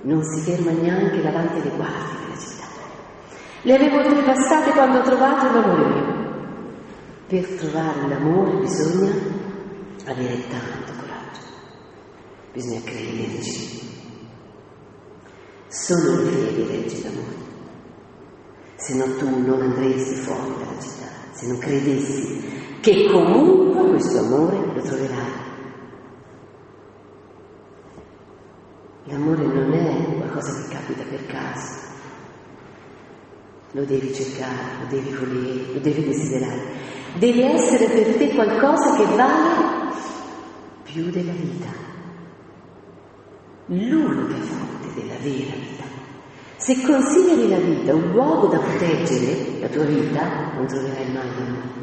Non si ferma neanche davanti alle guardie della città. Le avevo oltrepassate quando ho trovato l'amore mio. Per trovare l'amore bisogna avere tanto coraggio, bisogna crederci. Solo la fede regge l'amore. Se no tu non andresti fuori dalla città, se non credessi che comunque questo amore lo troverai. L'amore non è qualcosa che capita per caso. Lo devi cercare, lo devi volere, lo devi desiderare. Deve essere per te qualcosa che vale più della vita. L'unica fonte della vera vita. Se consideri la vita un luogo da proteggere, la tua vita, non troverai mai l'amore.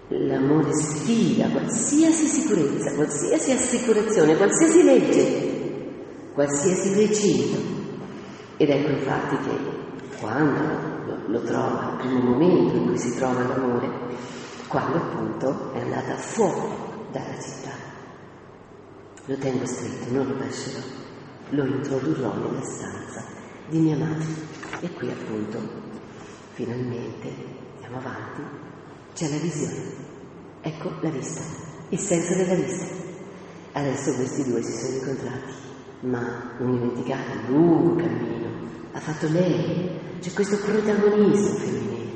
L'amore sfida qualsiasi sicurezza, qualsiasi assicurazione, qualsiasi legge, qualsiasi recinto. Ed ecco infatti che quando lo trova, il primo momento in cui si trova l'amore, quando appunto è andata fuori dalla città. Lo tengo stretto, non lo lascerò, lo introdurrò nella stanza di mia madre. E qui appunto, finalmente, andiamo avanti, c'è la visione. Ecco la vista, il senso della vista. Adesso questi due si sono incontrati, ma non dimenticate il lungo cammino ha fatto lei. C'è questo protagonismo femminile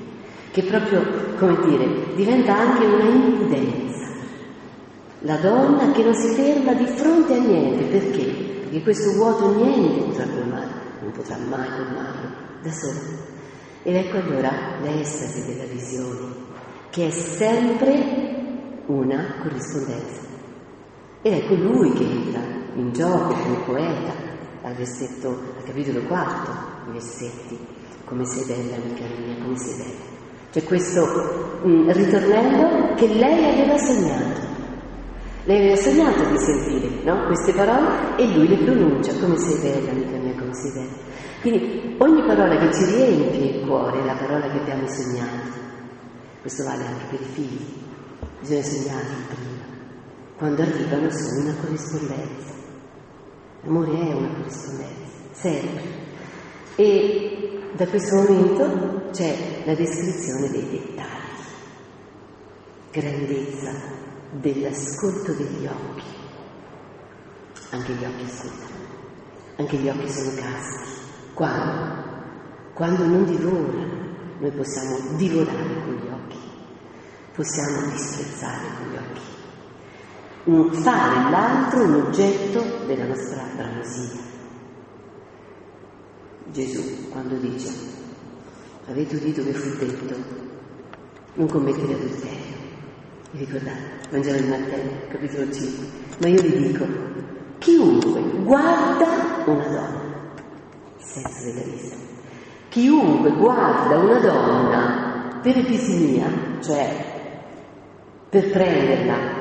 che proprio, come dire, diventa anche una impudenza. La donna che non si ferma di fronte a niente. Perché? Perché questo vuoto niente potrà colmare, non potrà mai colmarlo da sola. Ed ecco allora l'estasi della visione, che è sempre una corrispondenza. Ed ecco lui che entra in gioco come poeta al capitolo 4, i versetti: come sei bella, amica mia, come sei bella. C'è questo ritornello che lei aveva sognato. Lei aveva sognato di sentire, no? Queste parole, e lui le pronuncia: come sei bella, amica mia, come sei bella. Quindi ogni parola che ci riempie il cuore è la parola che abbiamo sognato. Questo vale anche per i figli. Bisogna sognarli prima. Quando arrivano sono una corrispondenza. L'amore è una corrispondenza, sempre. E da questo momento c'è la descrizione dei dettagli, grandezza dell'ascolto degli occhi. Anche gli occhi ascoltano, anche gli occhi sono casti. Quando non divorano, noi possiamo divorare con gli occhi, possiamo disprezzare con gli occhi, fare l'altro un oggetto della nostra bramosia. Gesù, quando dice: avete udito che fu detto, non commettere adulterio. Vi ricordate? Vangelo di Matteo, capitolo 5. Ma io vi dico, chiunque guarda una donna, il senso della vista, chiunque guarda una donna per episimia, cioè per prenderla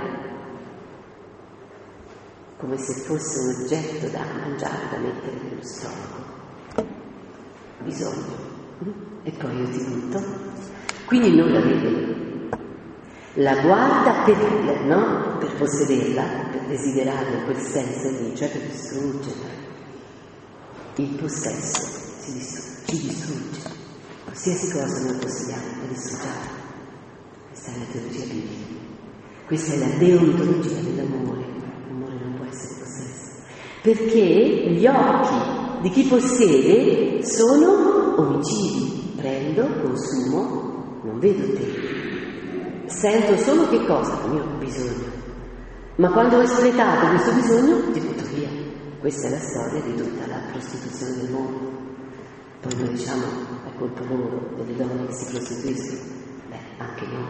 come se fosse un oggetto da mangiare, da mettere nello stomaco, bisogno, e poi io ti butto. Quindi non la vede, la guarda per possederla, per desiderarla in quel senso lì, cioè per distruggerla. Il possesso ci distrugge. Qualsiasi cosa noi possediamo è distruggiata. Questa è la teologia biblica. Questa è la deontologia dell'amore. L'amore non può essere possesso. Perché gli occhi di chi possiede sono omicidi. Prendo, consumo, non vedo te. Sento solo che cosa? Il mio bisogno. Ma quando ho espletato questo bisogno, ti butto via. questa è la storia di tutta la prostituzione del mondo. Poi noi diciamo, è colpa loro, delle donne che si prostituiscono. Beh, anche no.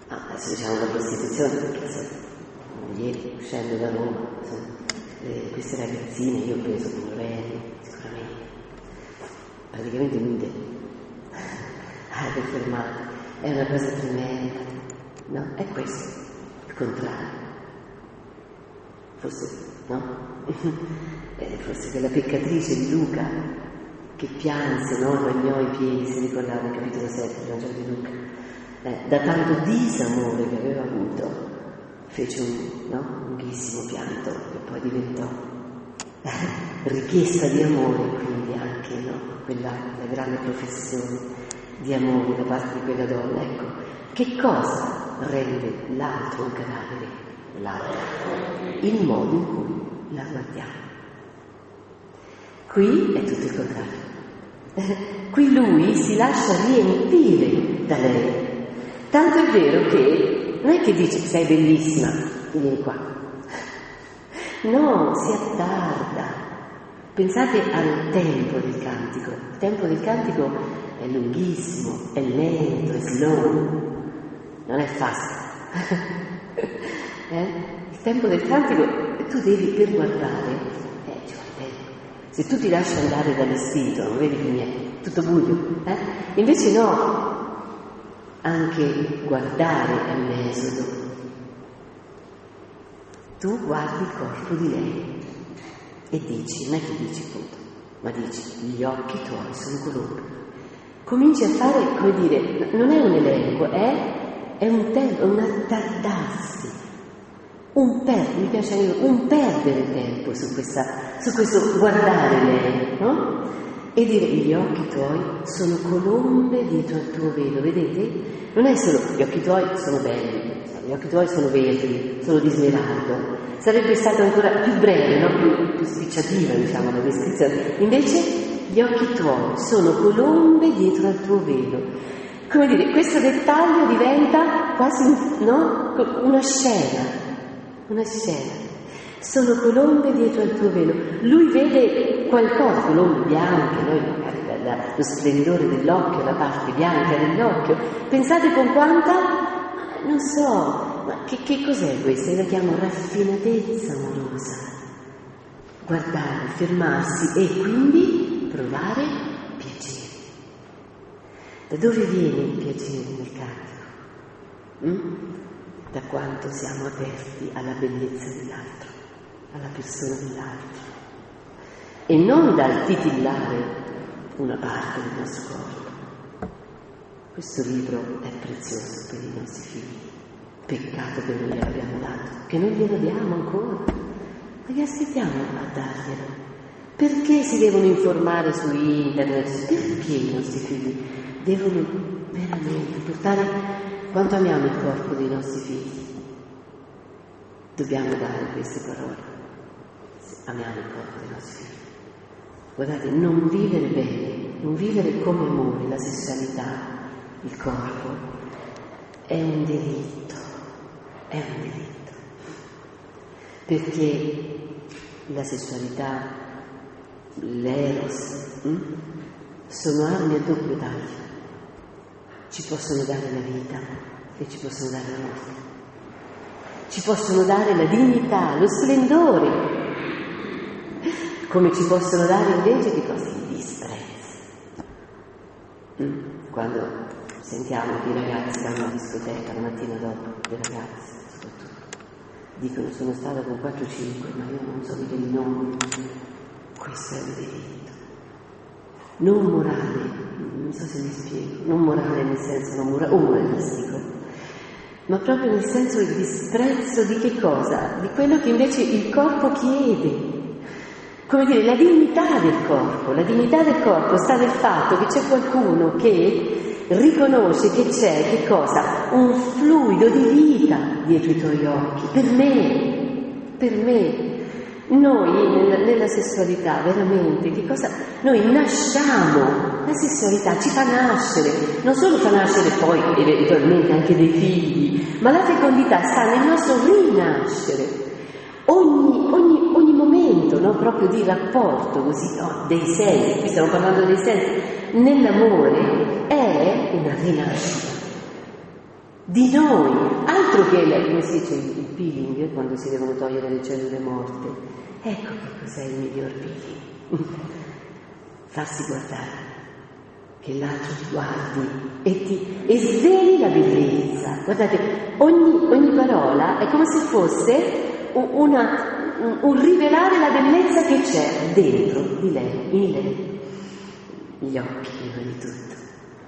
Adesso diciamo la prostituzione, perché ieri uscendo da Roma, insomma, queste ragazzine io ho preso minorenni, sicuramente, praticamente nude, per fermare. È una cosa tremenda, no? È questo, il contrario. Forse, no? Forse quella peccatrice di Luca che pianse, no? Bagnò i piedi, se ricordate, nel capitolo 7 del Vangelo di Luca, da tanto disamore che aveva avuto, fece un lunghissimo pianto che poi diventò richiesta di amore, quindi anche, no? La grande professione di amore da parte di quella donna. Ecco, che cosa rende l'altro un cadavere? L'altro, il modo in cui la guardiamo. Qui è tutto il contrario. Qui lui si lascia riempire da lei. Tanto è vero che non è che dice sei bellissima, vieni qua. No, si attarda. Pensate al tempo del cantico. Il tempo del cantico è lunghissimo, è lento, è slow, non è fast. Il tempo del cantico tu devi, per guardare, ci vuole tempo. Se tu ti lasci andare dall'istinto, non vedi più niente, tutto buio. Invece no, anche guardare è un esodo. Tu guardi il corpo di lei e dici, non è che dici appunto, ma dici, gli occhi tuoi sono colombe. Cominci a fare, come dire, non è un elenco, è un tempo, un attardarsi, mi piace anche un perdere tempo su questo guardare lei, no? E dire, gli occhi tuoi sono colombe dietro al tuo velo, vedete? Non è solo, gli occhi tuoi sono belli, gli occhi tuoi sono verdi, sono di smeraldo. Sarebbe stato ancora più breve, no? più spicciativa, diciamo, la descrizione. Invece, gli occhi tuoi sono colombe dietro al tuo velo. Come dire, questo dettaglio diventa quasi, no? Una scena. Sono colombe dietro al tuo velo. Lui vede qualcosa, colombe bianche, noi magari lo splendore dell'occhio, la parte bianca dell'occhio. Pensate con quanta, non so, ma che cos'è questa? Io la chiamo raffinatezza amorosa. Guardare, fermarsi e quindi provare piacere. Da dove viene il piacere nel cantico? Da quanto siamo aperti alla bellezza dell'altro, alla persona dell'altro, e non dal titillare una parte del nostro corpo. Questo libro è prezioso per i nostri figli. Peccato che non gliel'abbiamo dato, che non glielo diamo ancora. Ma che aspettiamo a darglielo? Perché si devono informare su internet? Perché i nostri figli devono veramente portare quanto amiamo il corpo dei nostri figli? Dobbiamo dare queste parole. Amiamo il corpo dei nostri figli. Guardate, non vivere bene, non vivere come amore la sessualità, il corpo, è un delitto. Perché la sessualità, l'eros, sono armi a doppio taglio. Ci possono dare la vita e ci possono dare la morte. Ci possono dare la dignità, lo splendore, come ci possono dare invece che cosa? Il disprezzo. Quando sentiamo che i ragazzi vanno in discoteca la mattina dopo, le ragazze soprattutto, dicono sono stata con 4-5, ma io non so mica il nome. Questo è un delitto. Non morale, non so se mi spiego, non morale nel senso non umoristico, ma proprio nel senso del disprezzo di che cosa? Di quello che invece il corpo chiede. Come dire, la dignità del corpo sta nel fatto che c'è qualcuno che riconosce che c'è, che cosa? Un fluido di vita dietro i tuoi occhi, per me. Noi nella sessualità veramente, che cosa? Noi nasciamo, la sessualità ci fa nascere, non solo fa nascere poi eventualmente anche dei figli, ma la fecondità sta nel nostro rinascere. ogni momento, no? Proprio di rapporto così, no? Dei sensi, qui stiamo parlando dei sensi, nell'amore è una rinascita di noi, altro che, come si dice, il peeling, quando si devono togliere le cellule morte. Ecco che cos'è il miglior peeling. Farsi guardare, che l'altro ti guardi e sveli la bellezza. Guardate, ogni parola è come se fosse un rivelare la bellezza che c'è dentro di lei, in lei. Gli occhi, prima di tutto,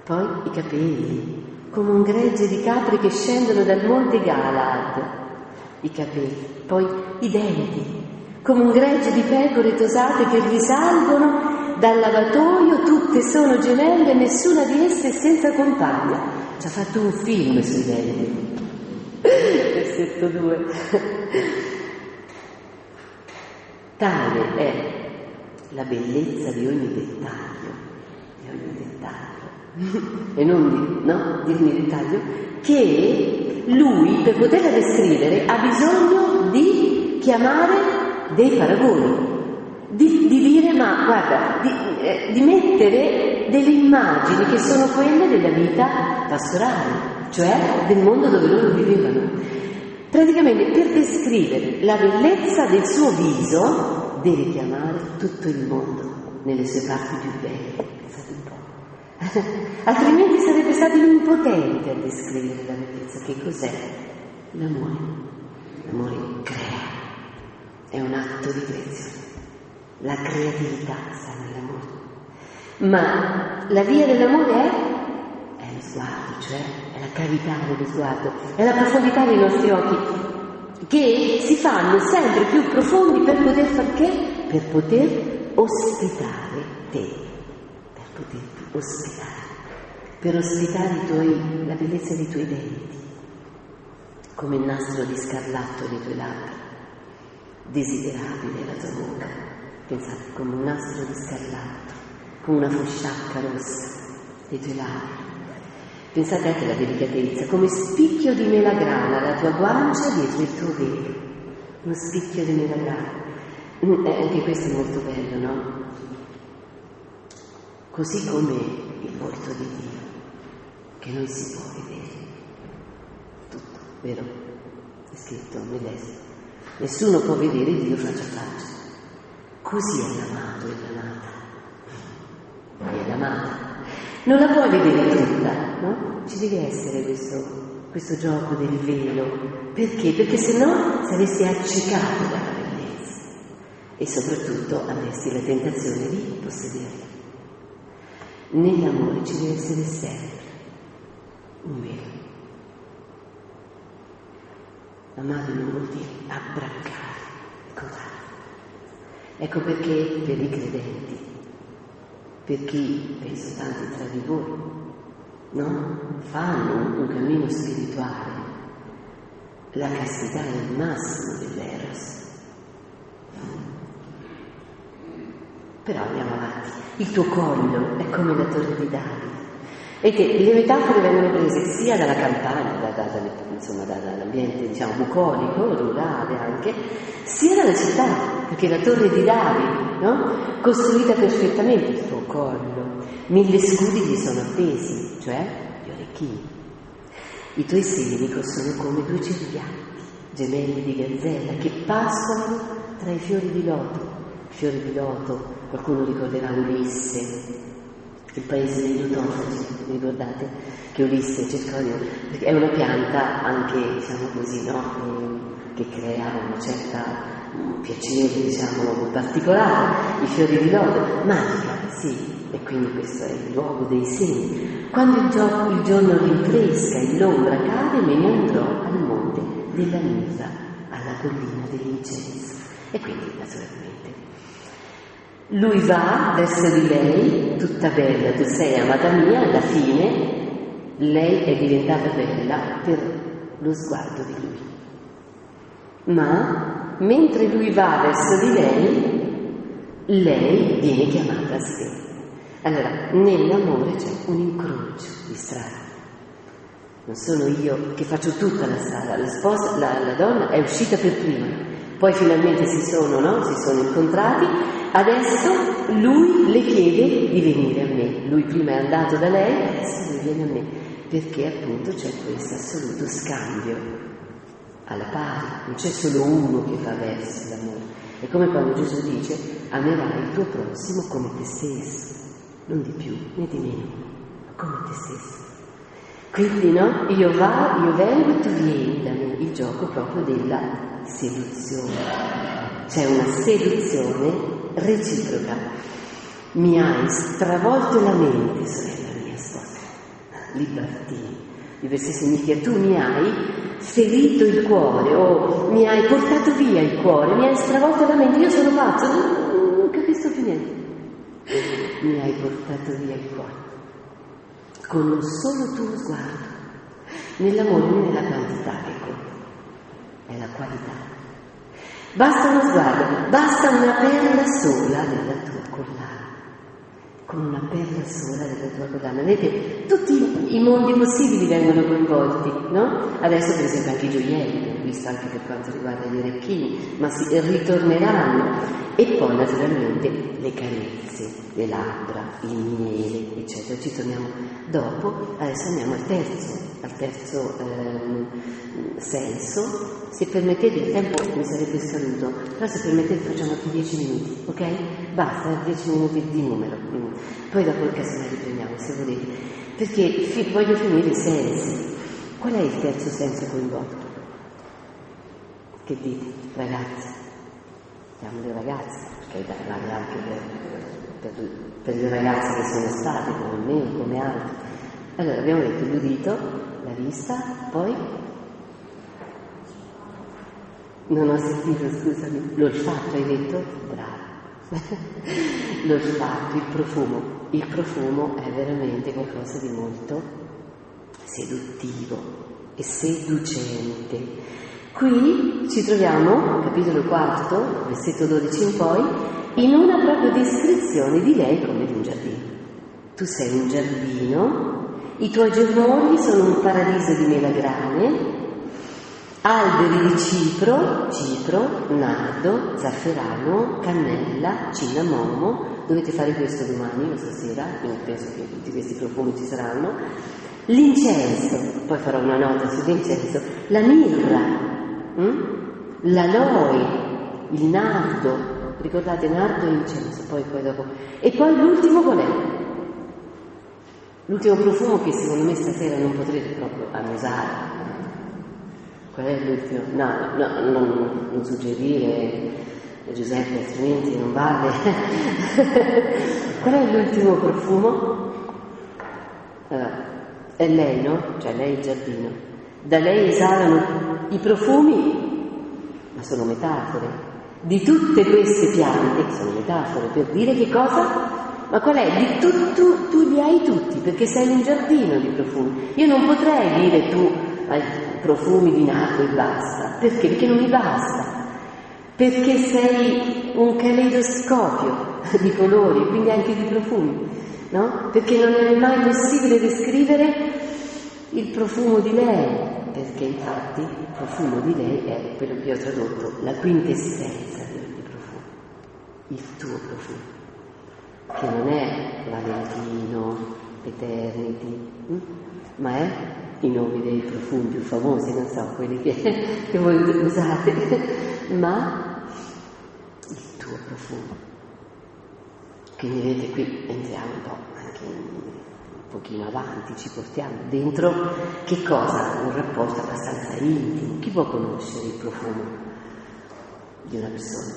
poi i capelli, come un gregge di capri che scendono dal monte Galad, i capelli, poi i denti, come un gregge di pecore tosate che risalgono dal lavatoio, tutte sono gemelle e nessuna di esse è senza compagna. Ci ha fatto un film sui denti. Versetto 2. Tale è la bellezza di ogni dettaglio, e non di ogni dettaglio, che lui, per poterla descrivere, ha bisogno di chiamare dei paragoni, di dire, ma guarda, di mettere delle immagini che sono quelle della vita pastorale, cioè del mondo dove loro vivevano. Praticamente, per descrivere la bellezza del suo viso, deve chiamare tutto il mondo nelle sue parti più belle. Pensate un po'. Altrimenti sarebbe stato impotente a descrivere la bellezza. Che cos'è? L'amore. L'amore crea. È un atto di creazione. La creatività sta nell'amore. Ma la via dell'amore è lo sguardo, cioè è la cavità dello sguardo, è la profondità dei nostri occhi, che si fanno sempre più profondi per poter far che? Per poter ospitare te, per poterti ospitare, per ospitare la bellezza dei tuoi denti, come il nastro di scarlatto dei tuoi labbra. Desiderabile la tua bocca, pensate, come un nastro di scarlatto, come una fusciacca rossa dei tuoi labbri. Pensate anche alla delicatezza, come spicchio di melagrana la tua guancia dietro il tuo velo, uno spicchio di melagrana. Anche questo è molto bello, no? Così come il volto di Dio, che non si può vedere tutto, vero? È scritto nell'Esodo. Nessuno può vedere Dio faccia a faccia. Così è l'amato e l'amata. È l'amata. Non la puoi vedere tutta, no? Ci deve essere questo gioco del velo. Perché? Perché se no saresti accecato dalla bellezza e soprattutto avresti la tentazione di possederla. Nell'amore ci deve essere sempre un velo. Amare non vuol dire abbrancare, codare. Ecco perché per i credenti, per chi, penso tanti tra di voi, no? Fanno un cammino spirituale, la castità è il massimo dell'eros. Però andiamo avanti. Il tuo collo è come la torre di Davide. E le metafore vengono prese sia dalla campagna, dall'ambiente, diciamo, bucolico, rurale anche, sia dalla città, perché la torre di Davide, no? Costruita perfettamente, il tuo collo, 1000 scudi gli sono appesi, cioè gli orecchini. I tuoi seni sono come 2 cerbiatti, gemelli di gazzella, che pascolano tra i fiori di loto. Fiori di loto, qualcuno ricorderà Ulisse, il paese dei lutofagi, ricordate? Che Ulisse cercò perché è una pianta anche, diciamo così, no? Che crea una certa piacere, diciamo, particolare, i fiori di loto, magica, sì, e quindi questo è il luogo dei semi. Quando il giorno rinfresca e l'ombra cade, me ne andrò al monte della mirra, alla collina dell'incenso. E quindi, naturalmente, lui va verso di lei, tutta bella, tu sei amata mia, alla fine lei è diventata bella per lo sguardo di lui. Ma mentre lui va verso di lei viene chiamata a sé. Allora, nell'amore c'è un incrocio di strade. Non sono io che faccio tutta la strada, la donna è uscita per prima, poi finalmente si sono incontrati. Adesso lui le chiede di venire a me. Lui prima è andato da lei, adesso lui viene a me, perché appunto c'è questo assoluto scambio alla pari, non c'è solo uno che fa verso l'amore. È come quando Gesù dice: amerai il tuo prossimo come te stesso, non di più né di meno, ma come te stesso. Quindi io vengo e tu vieni da me, il gioco proprio della seduzione. C'è una seduzione reciproca. Mi hai stravolto la mente, sorella mia sposa, Libertini. Di per sé significa: tu mi hai ferito il cuore, o mi hai portato via il cuore, mi hai stravolto la mente. Io sono pazzo, non capisco più niente. Mi hai portato via il cuore con un solo tuo sguardo. Nell'amore non è la quantità che conta, è la qualità. Basta uno sguardo, basta una perla sola della tua collana. Con una perla sola della tua collana. Vedete, tutti i mondi possibili vengono coinvolti, no? Adesso per esempio anche i gioielli, ho visto anche per quanto riguarda gli orecchini, ma si ritorneranno. E poi naturalmente le carezze, le labbra, il miele, eccetera. Ci torniamo dopo. Adesso andiamo al terzo senso. Se permettete, il tempo mi sarebbe scaduto, però se permettete facciamo altri 10 minuti, ok? Basta, 10 minuti di numero. Poi dopo il casino riprendiamo, se volete. Perché voglio finire i sensi. Qual è il terzo senso coinvolto? Che dite, ragazzi? Siamo le ragazze, perché vale anche per le ragazze che sono state come me o come altri. Allora abbiamo detto l'udito, la vista, poi non ho sentito, scusami, l'olfatto hai detto? Bravo. L'olfatto, il profumo. Il profumo è veramente qualcosa di molto seduttivo e seducente. Qui ci troviamo, capitolo 4, versetto 12 in poi, in una propria descrizione di lei come di un giardino. Tu sei un giardino, i tuoi germogli sono un paradiso di melagrane, alberi di cipro, nardo, zafferano, cannella, cinnamomo. Dovete fare questo domani o stasera, quindi penso che tutti questi profumi ci saranno. L'incenso, poi farò una nota sull'incenso, la mirra, l'aloe, il nardo, ricordate nardo e incenso, poi dopo. E poi l'ultimo qual è? L'ultimo profumo che secondo me stasera non potrete proprio annusare. Qual è l'ultimo? No, non suggerire, Giuseppe, altrimenti non vale. Qual è l'ultimo profumo? Allora, è lei, no? Cioè lei è il giardino. Da lei esalano i profumi, ma sono metafore. Di tutte queste piante, che sono metafore, per dire che cosa? Ma qual è? Tu li hai tutti, perché sei un giardino di profumi. Io non potrei dire tu hai profumi di nardo e basta. Perché? Perché non mi basta. Perché sei un caleidoscopio di colori, quindi anche di profumi, no? Perché non è mai possibile descrivere il profumo di lei, perché infatti il profumo di lei è quello che ho tradotto, la quintessenza di profumo, il tuo profumo, che non è Valentino, Eternity, ma è i nomi dei profumi più famosi, non so, quelli che voi usate, ma il tuo profumo. Quindi vedete, qui entriamo un po' anche un pochino avanti, ci portiamo dentro che cosa? Un rapporto abbastanza intimo. Chi può conoscere il profumo di una persona?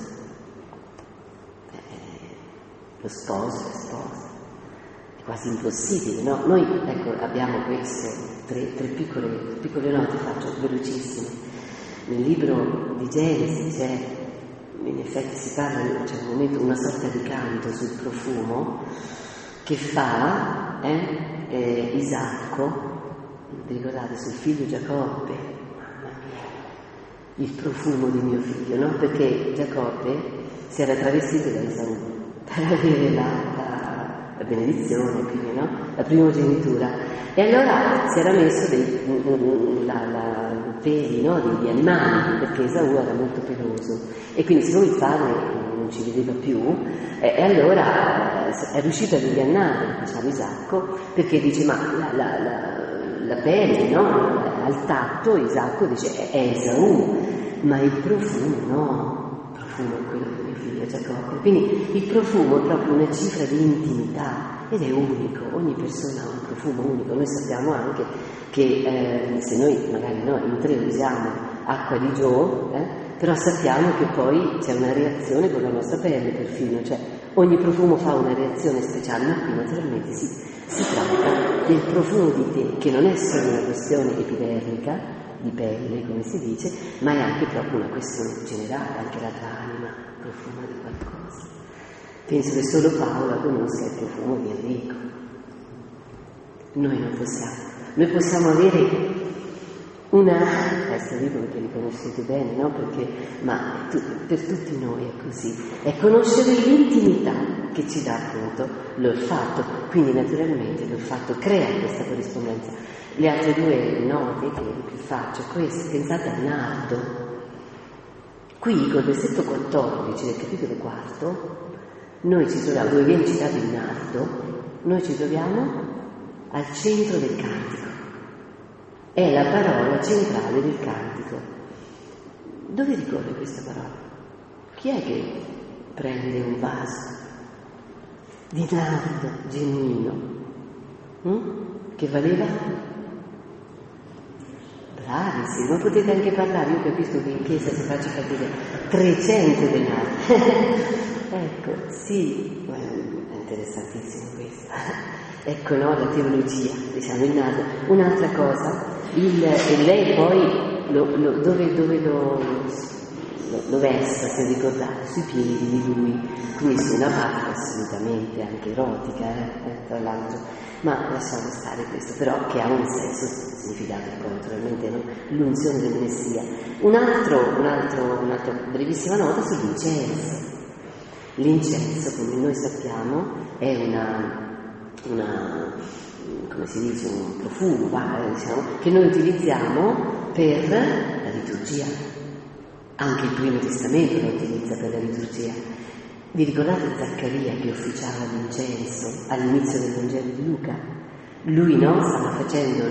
Lo sposo, la sposa. È quasi impossibile, no? Noi, ecco, abbiamo queste tre piccole note, faccio velocissime. Nel libro di Genesi c'è, in effetti si parla, c'è un momento, una sorta di canto sul profumo che fa Isacco, vi ricordate, sul figlio Giacobbe, mamma mia, il profumo di mio figlio, no? Perché Giacobbe si era travestito da Esaù per avere la benedizione, quindi, no? La primogenitura. E allora si era messo dei peli, no? Degli animali, perché Esaù era molto peloso. E quindi siccome il padre non ci vedeva più, e allora è riuscito ad ingannare, diciamo, Isacco, perché dice, ma la pelle, no? Al tatto Isacco dice è Esaù, ma il profumo no, il profumo è quello di mio figlio Giacobbe. Quindi il profumo è proprio una cifra di intimità ed è unico, ogni persona ha un profumo unico. Noi sappiamo anche che se noi magari in 3 usiamo acqua di Gio, però sappiamo che poi c'è una reazione con la nostra pelle perfino, cioè ogni profumo fa una reazione speciale, ma qui naturalmente si tratta del profumo di te, che non è solo una questione epidermica, di pelle, come si dice, ma è anche proprio una questione generale, anche la tua anima profuma di qualcosa. Penso che solo Paola conosca il profumo di Enrico. Noi non possiamo. Noi possiamo avere adesso dico perché li conoscete bene, no? Perché, ma per tutti noi è così. È conoscere l'intimità che ci dà appunto l'olfatto. Quindi naturalmente l'olfatto crea questa corrispondenza. Le altre 2 note che faccio, queste, pensate al nardo. Qui col versetto 14 del capitolo 4, noi ci troviamo, dove viene citato il nardo, noi ci troviamo al centro del cantico. È la parola centrale del cantico. Dove ricorre questa parola? Chi è che prende un vaso di nardo genuino che valeva? Bravissimo, ma potete anche parlare, io capisco che in chiesa ti faccio capire 300 denari. Ecco, sì, è interessantissimo questo. Ecco, no, la teologia, diciamo, il nardo. Un'altra cosa, e lei poi dove lo versa, se ricordate, sui piedi di lui, quindi su una parte assolutamente anche erotica, tra l'altro, ma lasciamo stare questo, però che ha un senso significato, poi naturalmente, no? L'unzione del Messia. Un'altra brevissima nota sull'incenso. L'incenso, come noi sappiamo, è come si dice, un profumo, diciamo, che noi utilizziamo per la liturgia. Anche il Primo Testamento lo utilizza per la liturgia. Vi ricordate Zaccaria che officiava l'incenso all'inizio del Vangelo di Luca? Lui stava facendo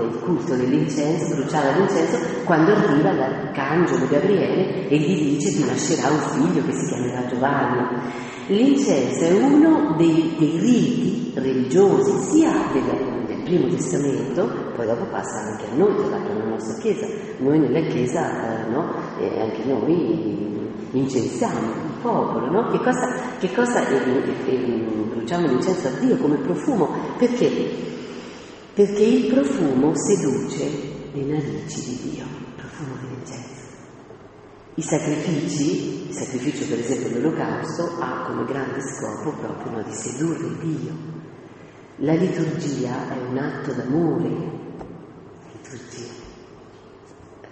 il culto dell'incenso, bruciava l'incenso, quando arriva l'arcangelo Gabriele e gli dice ti nascerà un figlio che si chiamerà Giovanni. L'incenso è uno dei riti religiosi sia del Primo Testamento, poi dopo passa anche a noi, tra l'altro nella nostra Chiesa. Noi nella Chiesa, anche noi incensiamo il popolo, no? Che cosa bruciamo l'incenso a Dio come profumo? Perché il profumo seduce le narici di Dio, il profumo dell'incenso. Il sacrificio per esempio dell'Olocausto ha come grande scopo proprio di sedurre Dio. La liturgia è un atto d'amore, la liturgia.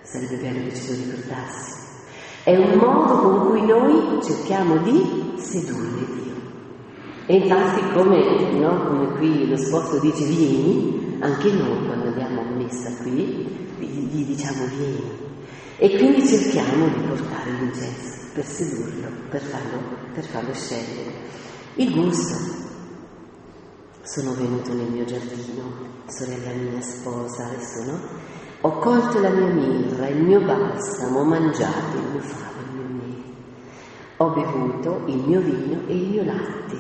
Sarebbe bello che ce lo ricordassi. È un modo con cui noi cerchiamo di sedurre Dio. E infatti come qui lo spot dice vieni, anche noi quando andiamo a messa qui gli diciamo vieni. E quindi cerchiamo di portare l'incenso per sedurlo, per farlo scendere. Il gusto. Sono venuto nel mio giardino, sorella mia sposa, adesso ho colto la mia mirra, il mio balsamo, ho mangiato il mio favo, il mio miele. Ho bevuto il mio vino e il mio latte.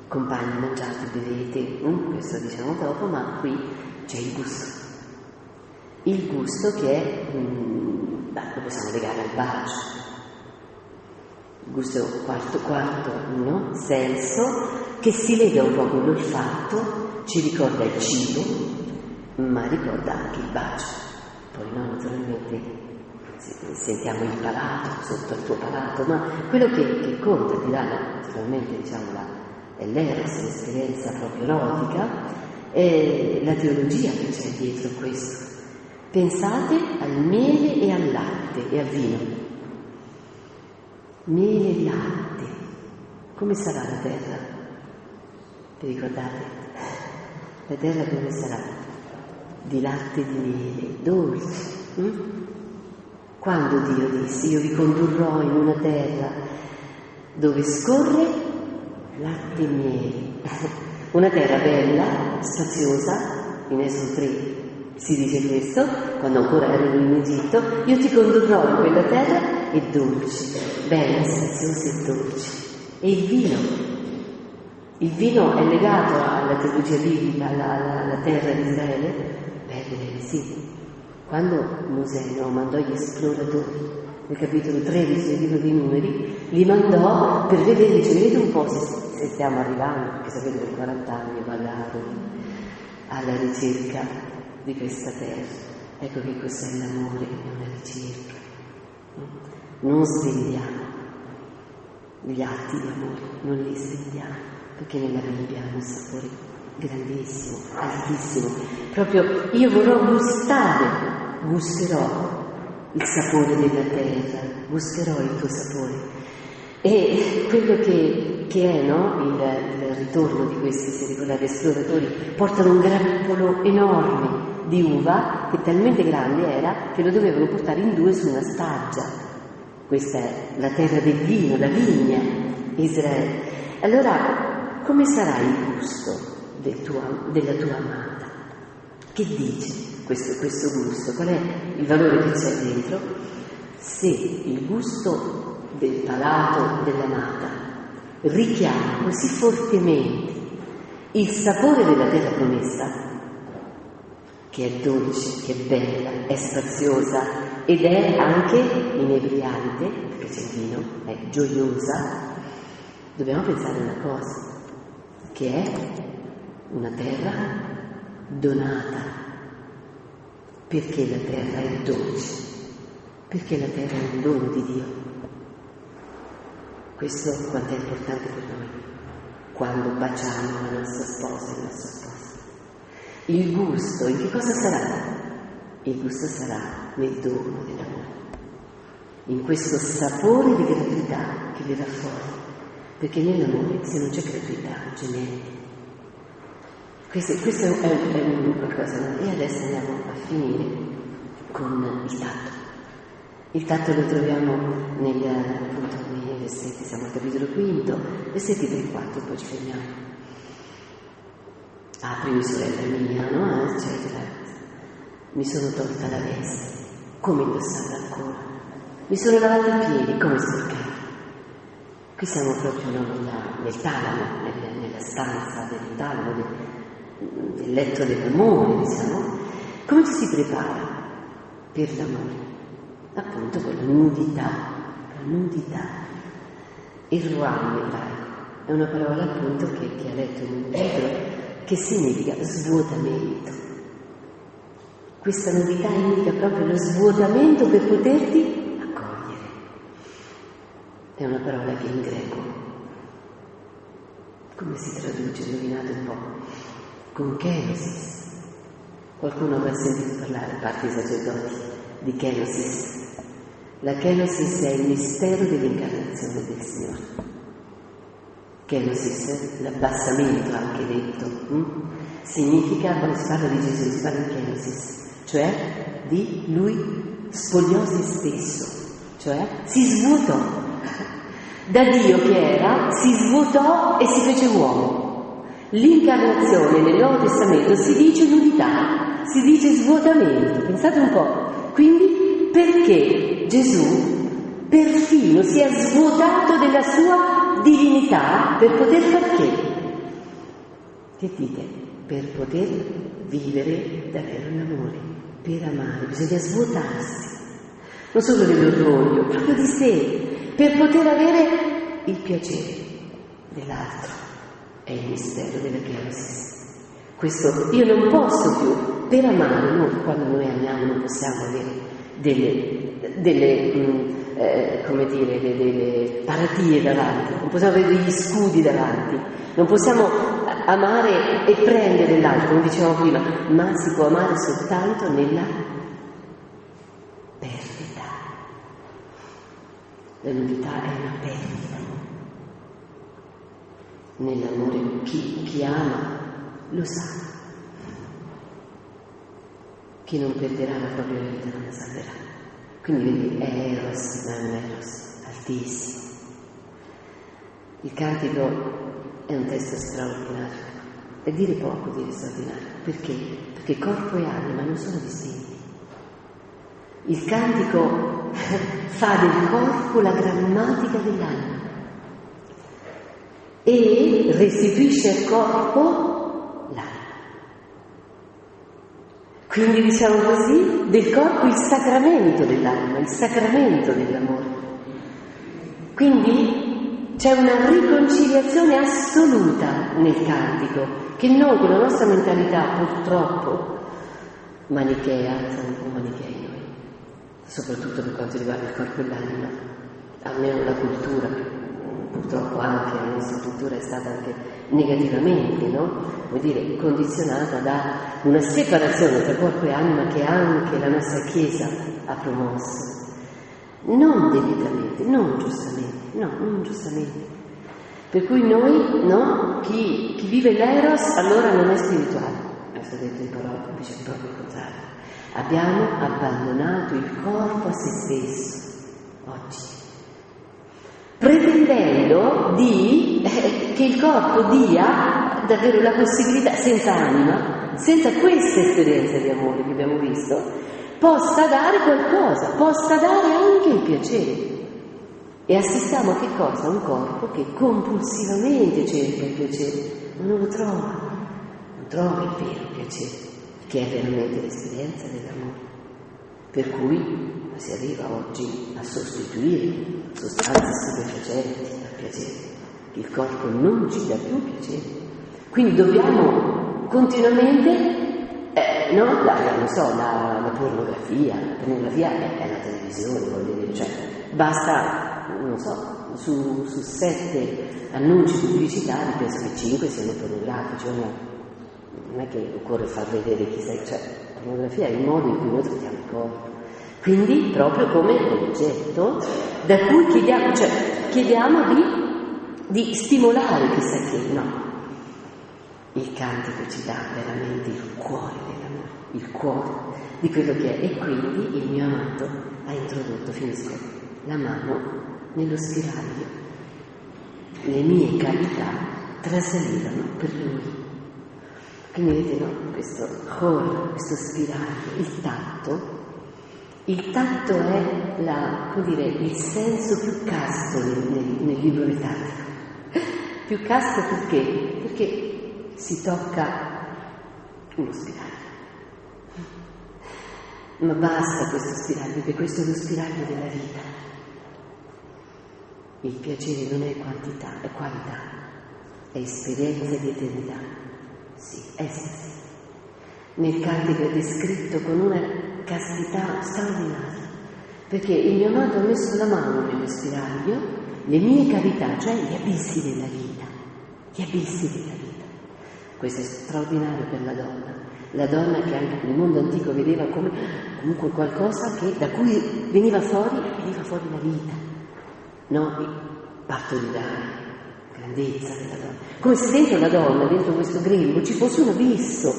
Compagni, mangiate, bevete, questo diciamo dopo, ma qui c'è il gusto. Il gusto che è, lo possiamo legare al bacio. Il gusto quarto, senso, che si lega un po' con l'olfatto, ci ricorda il cibo, ma ricorda anche il bacio. Poi naturalmente sentiamo il palato, sotto il tuo palato, ma quello che conta, di là, naturalmente è l'eros, l'esperienza proprio erotica, è la teologia che c'è dietro questo. Pensate al miele e al latte e al vino. Miele e latte. Come sarà la terra? Vi ricordate? La terra come sarà? Di latte e di miele, dolce. Quando Dio disse: io vi condurrò in una terra dove scorre latte e miele, una terra bella, spaziosa. In Esodo 3 si dice questo, quando ancora erano in Egitto: io ti condurrò in quella terra, è dolce, bella, spaziosa e dolce. E il vino è legato alla teologia biblica, alla terra di Israele? Bene, sì. Quando Mosè mandò gli esploratori, nel capitolo 13 del libro dei Numeri, li mandò per vedere, dice: vedete un po' se stiamo arrivando, perché sapete per 40 anni vagarono alla ricerca di questa terra. Ecco che cos'è l'amore, è una ricerca. Non svegliamo gli atti di amore, non li svegliamo, perché nella Bibbia hanno un sapore grandissimo, altissimo. Proprio io gusterò il sapore della terra, gusterò il tuo sapore. E quello che è, no? Il ritorno di questi, se ricordate, esploratori, portano un grappolo enorme di uva, che talmente grande era che lo dovevano portare in due su una staggia. Questa è la terra del vino, la vigna, Israele. Allora, come sarà il gusto della tua amata? Che dice questo gusto? Qual è il valore che c'è dentro? Se il gusto del palato dell'amata richiama così fortemente il sapore della terra promessa, che è dolce, che è bella, è spaziosa ed è anche inebriante, perché c'è il vino, è gioiosa, dobbiamo pensare a una cosa, che è una terra donata. Perché la terra è dolce? Perché la terra è un dono di Dio. Questo quanto è importante per noi, quando baciamo la nostra sposa e il nostro sposo. Il gusto, in che cosa sarà? Il gusto sarà nel dono dell'amore, in questo sapore di gratuità che verrà fuori, perché nell'amore, se non c'è gratuità, non c'è niente. Questo è qualcosa, no? E adesso andiamo a finire con il tatto. Il tatto lo troviamo appunto nei versetti, siamo al capitolo 5, versetti 3 e 4, poi ci fermiamo. Prima sorella mia, no? Eccetera. Mi sono tolta la veste, come indossarla ancora? Mi sono lavato i piedi, come sporcarla? Qui siamo proprio nel talamo, nella stanza del talamo, del letto dell'amore, diciamo. Come ci si prepara per l'amore? Appunto con la nudità. Il ruam ebraico è una parola appunto che ha letto in un libro, che significa svuotamento. Questa nudità indica proprio lo svuotamento per poterti accogliere. È una parola che in greco, come si traduce? Indovinate un po'? Con kenosis. Qualcuno avrà sentito parlare, a parte i sacerdoti, di kenosis. La kenosis è il mistero dell'incarnazione del Signore. Kenosis, l'abbassamento anche detto, significa, quando si parla di Gesù, si parla di kenosis, cioè di lui spogliò se stesso, cioè si svuotò. Da Dio che era, si svuotò e si fece uomo. L'incarnazione nel Nuovo Testamento si dice nudità, si dice svuotamento, pensate un po'. Quindi perché Gesù perfino si è svuotato della sua divinità per poter far che dite? Per poter vivere davvero l'amore, per amare, bisogna svuotarsi, non solo dell'orgoglio, proprio di sé, per poter avere il piacere dell'altro. È il mistero della kenosis. Questo io non posso più, per amare, noi quando noi amiamo non possiamo avere delle paratie davanti, non possiamo avere degli scudi davanti, non possiamo amare e prendere l'altro, come dicevamo prima, ma si può amare soltanto nella perdita. La nudità è una perdita. nell'amore, chi ama lo sa. Chi non perderà la propria vita non la salverà. Quindi vedi, è Eros, ma è un Eros altissimo. Il cantico è un testo straordinario. E dire poco, dire straordinario. Perché? Perché corpo e anima non sono distinti. Il cantico fa del corpo la grammatica dell'anima e restituisce al corpo l'anima. Quindi diciamo così, del corpo il sacramento dell'anima, il sacramento dell'amore. Quindi c'è una riconciliazione assoluta nel cantico, che noi con la nostra mentalità purtroppo manichea, siamo un po' manichei noi, soprattutto per quanto riguarda il corpo e l'anima, almeno la cultura, purtroppo anche la nostra cultura è stata anche negativamente, no? Vuol dire, condizionata da una separazione tra corpo e anima che anche la nostra Chiesa ha promosso. Non debitamente, non giustamente. Per cui noi, no? Chi vive l'Eros allora non è spirituale. Questo detto in parole, invece è proprio il contrario. Abbiamo abbandonato il corpo a se stesso oggi, pretendendo che il corpo dia davvero la possibilità, senza anima, senza questa esperienza di amore che abbiamo visto, possa dare qualcosa, possa dare anche il piacere. E assistiamo a che cosa? Un corpo che compulsivamente cerca il piacere, ma non lo trova, non trova il vero piacere, che è veramente l'esperienza dell'amore. Per cui si arriva oggi a sostituire sostanze stupefacenti al piacere. Il corpo non ci dà più piacere. Quindi dobbiamo continuamente, la pornografia è la televisione, voglio dire, cioè basta, su 7 annunci pubblicitari penso che 5 siano pornografici, non è che occorre far vedere chi sei, cioè la pornografia è il modo in cui noi trattiamo il corpo. Quindi proprio come oggetto da cui chiediamo di stimolare chissà che, no. Il cantico ci dà veramente il cuore dell'amore, il cuore di quello che è. E quindi il mio amato ha introdotto, finisco, la mano nello spiraglio. Le mie cavità trasalivano per lui. Quindi vedete, no? Questo questo spiraglio, il tatto è il senso più casto nel libro letargico. Più casto perché? Perché si tocca uno spiraglio. Ma basta questo spiraglio, perché questo è lo spiraglio della vita. Il piacere non è quantità, è qualità, è esperienza di eternità. Sì, essere. Nel cantico è descritto con una castità straordinaria, perché il mio amato ha messo la mano nello spiraglio, le mie cavità, cioè gli abissi della vita, Questo è straordinario per la donna che anche nel mondo antico vedeva come comunque qualcosa da cui veniva fuori la vita, no? Il parto di Dani, grandezza della donna, come se dentro la donna, dentro questo grembo ci fosse un abisso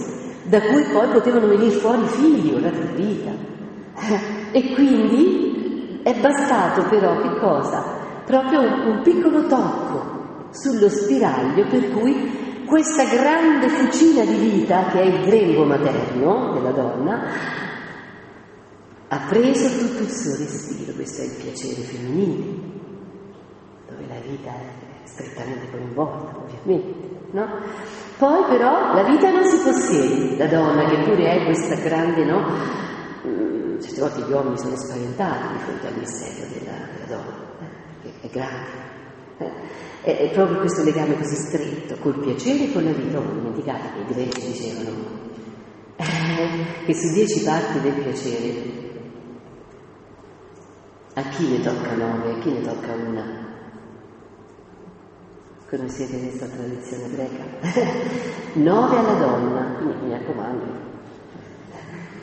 da cui poi potevano venire fuori i figli, orati di vita. E quindi è bastato però che cosa? Proprio un piccolo tocco sullo spiraglio per cui questa grande fucina di vita, che è il grembo materno della donna, ha preso tutto il suo respiro. Questo è il piacere femminile, dove la vita è strettamente coinvolta, ovviamente, no? Poi però la vita non si possiede, la donna che pure è questa grande, no? Certe volte gli uomini sono spaventati di fronte al mistero della donna, che è grande. È proprio questo legame così stretto col piacere e con la vita. Non dimenticate che i greci dicevano che su 10 parti del piacere a chi ne tocca 9, a chi ne tocca 1. Conoscete questa tradizione greca? 9 alla donna, quindi mi raccomando,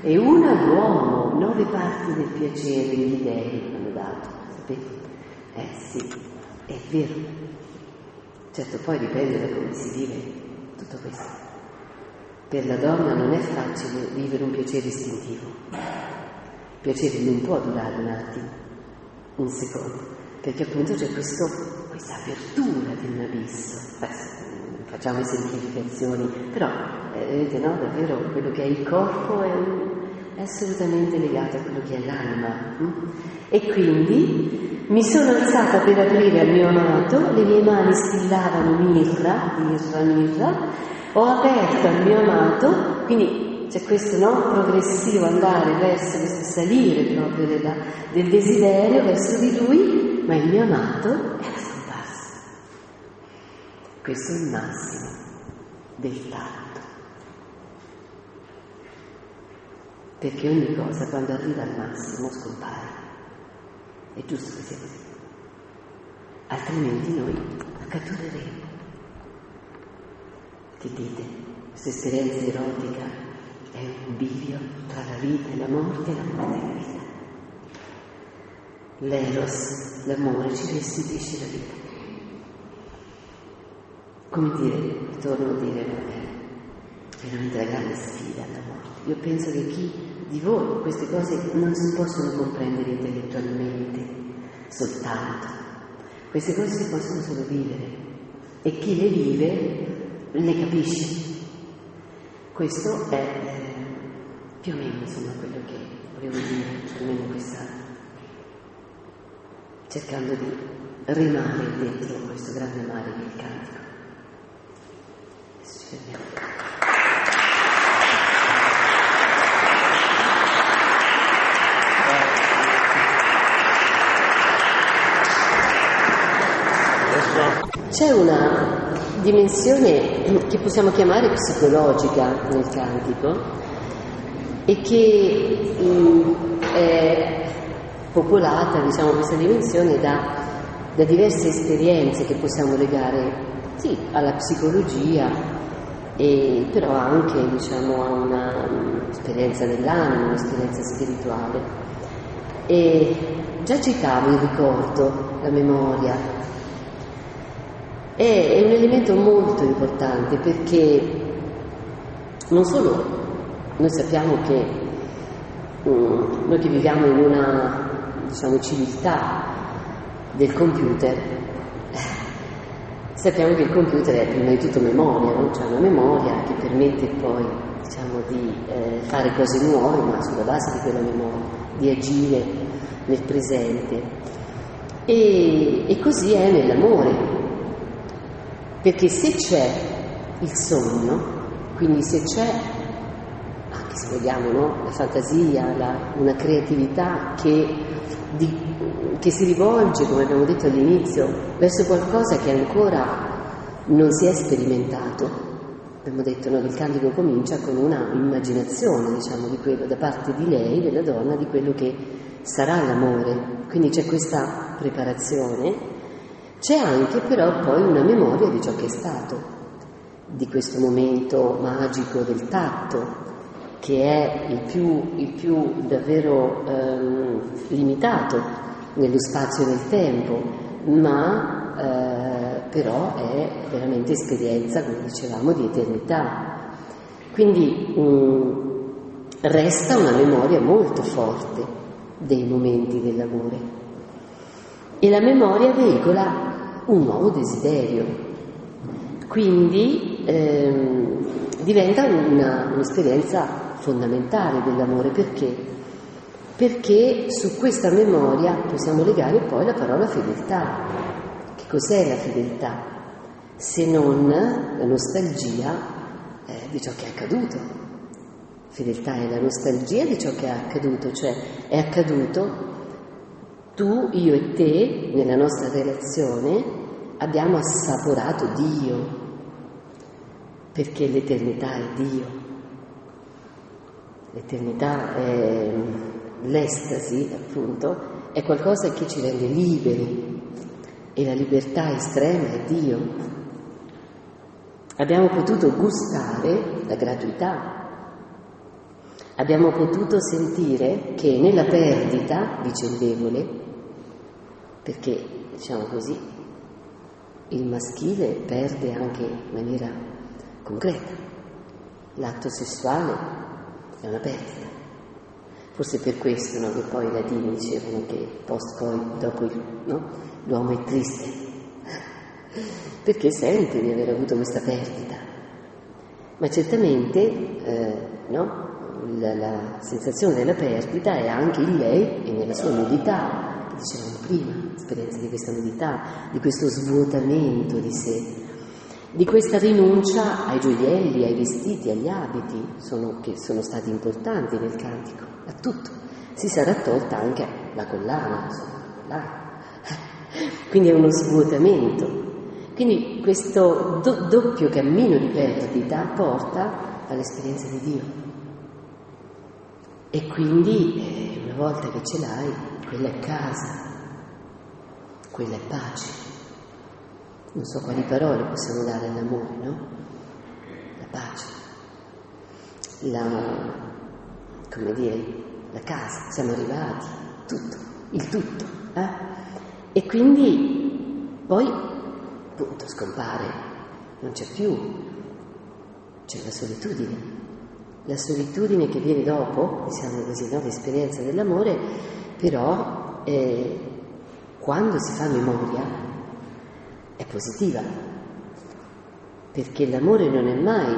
e 1 all'uomo. 9 parti del piacere gli dèi hanno dato, sapete? Sì, è vero. Certo, poi dipende da come si vive tutto questo. Per la donna non è facile vivere un piacere istintivo. Il piacere non può durare un attimo, un secondo, perché appunto c'è questa apertura di un abisso. Facciamo esemplificazioni, però vedete, no? Davvero quello che è il corpo è assolutamente legato a quello che è l'anima. E quindi mi sono alzata per aprire al mio amato, le mie mani stillavano mirra, ho aperto al mio amato, quindi c'è questo, no, progressivo andare verso questo salire proprio del desiderio verso di lui, ma il mio amato era scomparso. Questo è il massimo del tatto. Perché ogni cosa quando arriva al massimo scompare. È giusto che sia così. Altrimenti noi la cattureremo. Che dite? Questa esperienza erotica è un bivio tra la vita e la morte e la morte e la vita. L'eros, l'amore, ci restituisce la vita. Come dire, torno a dire, è veramente la grande sfida la morte. Io penso che chi di voi queste cose non si possono comprendere intellettualmente soltanto. Queste cose si possono solo vivere e chi le vive le capisce. Questo è più o meno insomma quello che volevo dire, più o meno questa, cercando di rimare dentro questo grande mare che è il cantico. Adesso ci fermiamo. C'è una dimensione che possiamo chiamare psicologica nel cantico e che è popolata, diciamo, questa dimensione da diverse esperienze che possiamo legare, sì, alla psicologia, e però anche, diciamo, a un'esperienza dell'anima, un'esperienza spirituale. E già citavo il ricordo, la memoria. È un elemento molto importante perché non solo noi sappiamo che noi che viviamo in una, diciamo, civiltà del computer, sappiamo che il computer è prima di tutto memoria, no? C'è una memoria che permette poi, diciamo, di fare cose nuove, ma sulla base di quella memoria, di agire nel presente. E così è nell'amore. Perché se c'è il sogno, quindi se c'è, anche se vogliamo, no, la fantasia, una creatività che si rivolge, come abbiamo detto all'inizio, verso qualcosa che ancora non si è sperimentato, abbiamo detto, no, che il cantico comincia con una immaginazione, diciamo, di quello da parte di lei, della donna, di quello che sarà l'amore. Quindi c'è questa preparazione. C'è anche però poi una memoria di ciò che è stato, di questo momento magico del tatto, che è il più davvero limitato nello spazio e nel tempo, ma però è veramente esperienza, come dicevamo, di eternità. Quindi resta una memoria molto forte dei momenti dell'amore. E la memoria veicola un nuovo desiderio, quindi diventa un'esperienza fondamentale dell'amore. Perché? Perché su questa memoria possiamo legare poi la parola fedeltà. Che cos'è la fedeltà? Se non la nostalgia di ciò che è accaduto. Fedeltà è la nostalgia di ciò che è accaduto, cioè è accaduto. Tu, io e te, nella nostra relazione, abbiamo assaporato Dio, perché l'eternità è Dio. L'eternità è l'estasi, appunto, è qualcosa che ci rende liberi, e la libertà estrema è Dio. Abbiamo potuto gustare la gratuità. Abbiamo potuto sentire che nella perdita, dice il debole, perché, diciamo così, il maschile perde anche in maniera concreta. L'atto sessuale è una perdita. Forse per questo, no, che poi i latini dicevano che dopo l'uomo è triste, perché sente di aver avuto questa perdita. Ma certamente la sensazione della perdita è anche in lei e nella sua nudità, che dicevamo prima, l'esperienza di questa nudità, di questo svuotamento di sé, di questa rinuncia ai gioielli, ai vestiti, agli abiti, che sono stati importanti nel cantico, a tutto. Si sarà tolta anche la collana, quindi è uno svuotamento. Quindi questo doppio cammino di perdita porta all'esperienza di Dio. E quindi, una volta che ce l'hai, quella è casa, quella è pace. Non so quali parole possiamo dare all'amore, no? La pace, la casa, siamo arrivati, tutto, il tutto. E quindi poi, appunto, scompare, non c'è più, c'è la solitudine che viene dopo, diciamo così, no? L'esperienza dell'amore, però quando si fa memoria è positiva, perché l'amore non è mai,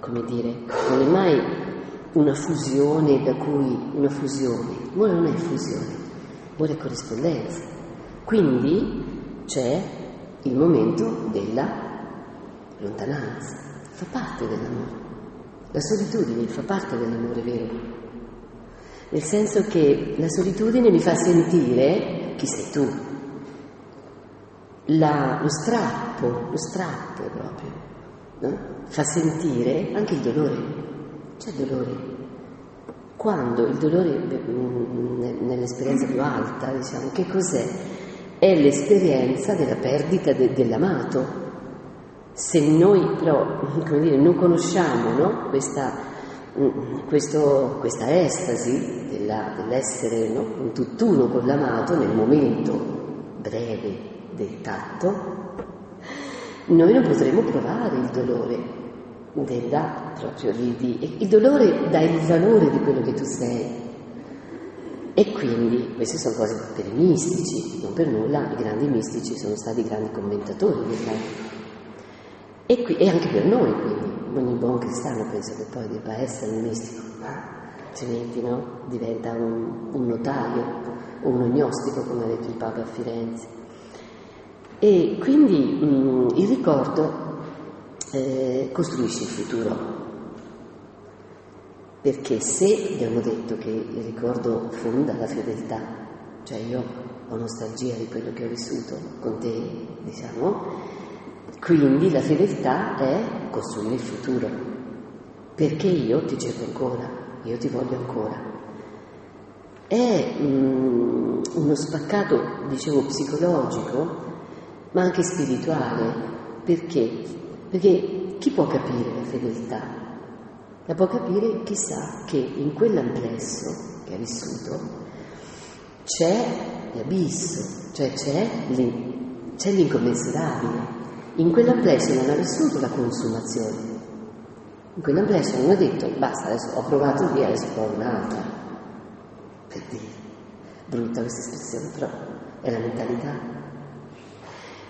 non è mai una fusione l'amore non è fusione, l'amore è corrispondenza. Quindi c'è il momento della lontananza, fa parte dell'amore. La solitudine fa parte dell'amore vero, nel senso che la solitudine mi fa sentire chi sei tu. Lo strappo proprio, no? Fa sentire anche il dolore. C'è dolore. Quando il dolore, nell'esperienza più alta, diciamo, che cos'è? È l'esperienza della perdita dell'amato. Se noi però, non conosciamo, no? questa estasi dell'essere, no? Un tutt'uno con l'amato nel momento breve del tatto, noi non potremo provare il dolore il dolore dà il valore di quello che tu sei. E quindi queste sono cose per i mistici, non per nulla i grandi mistici sono stati grandi commentatori e anche per noi, quindi ogni buon cristiano pensa che poi debba essere un mistico, altrimenti no? Diventa un notaio o un gnostico, come ha detto il Papa a Firenze. E quindi il ricordo costruisce il futuro, perché se abbiamo detto che il ricordo fonda la fedeltà, cioè io ho nostalgia di quello che ho vissuto con te, diciamo, quindi la fedeltà è costruire il futuro, perché io ti cerco ancora, io ti voglio ancora. È uno spaccato, dicevo, psicologico, ma anche spirituale. Perché? Perché chi può capire la fedeltà? La può capire chi sa che in quell'amplesso che ha vissuto c'è l'abisso, cioè c'è l'incommensurabile. In quell'amplesso non ha vissuto la consumazione. In quell'amplesso non ha detto basta, adesso ho provato via, adesso provo un'altra. Per dire, brutta questa espressione, però è la mentalità.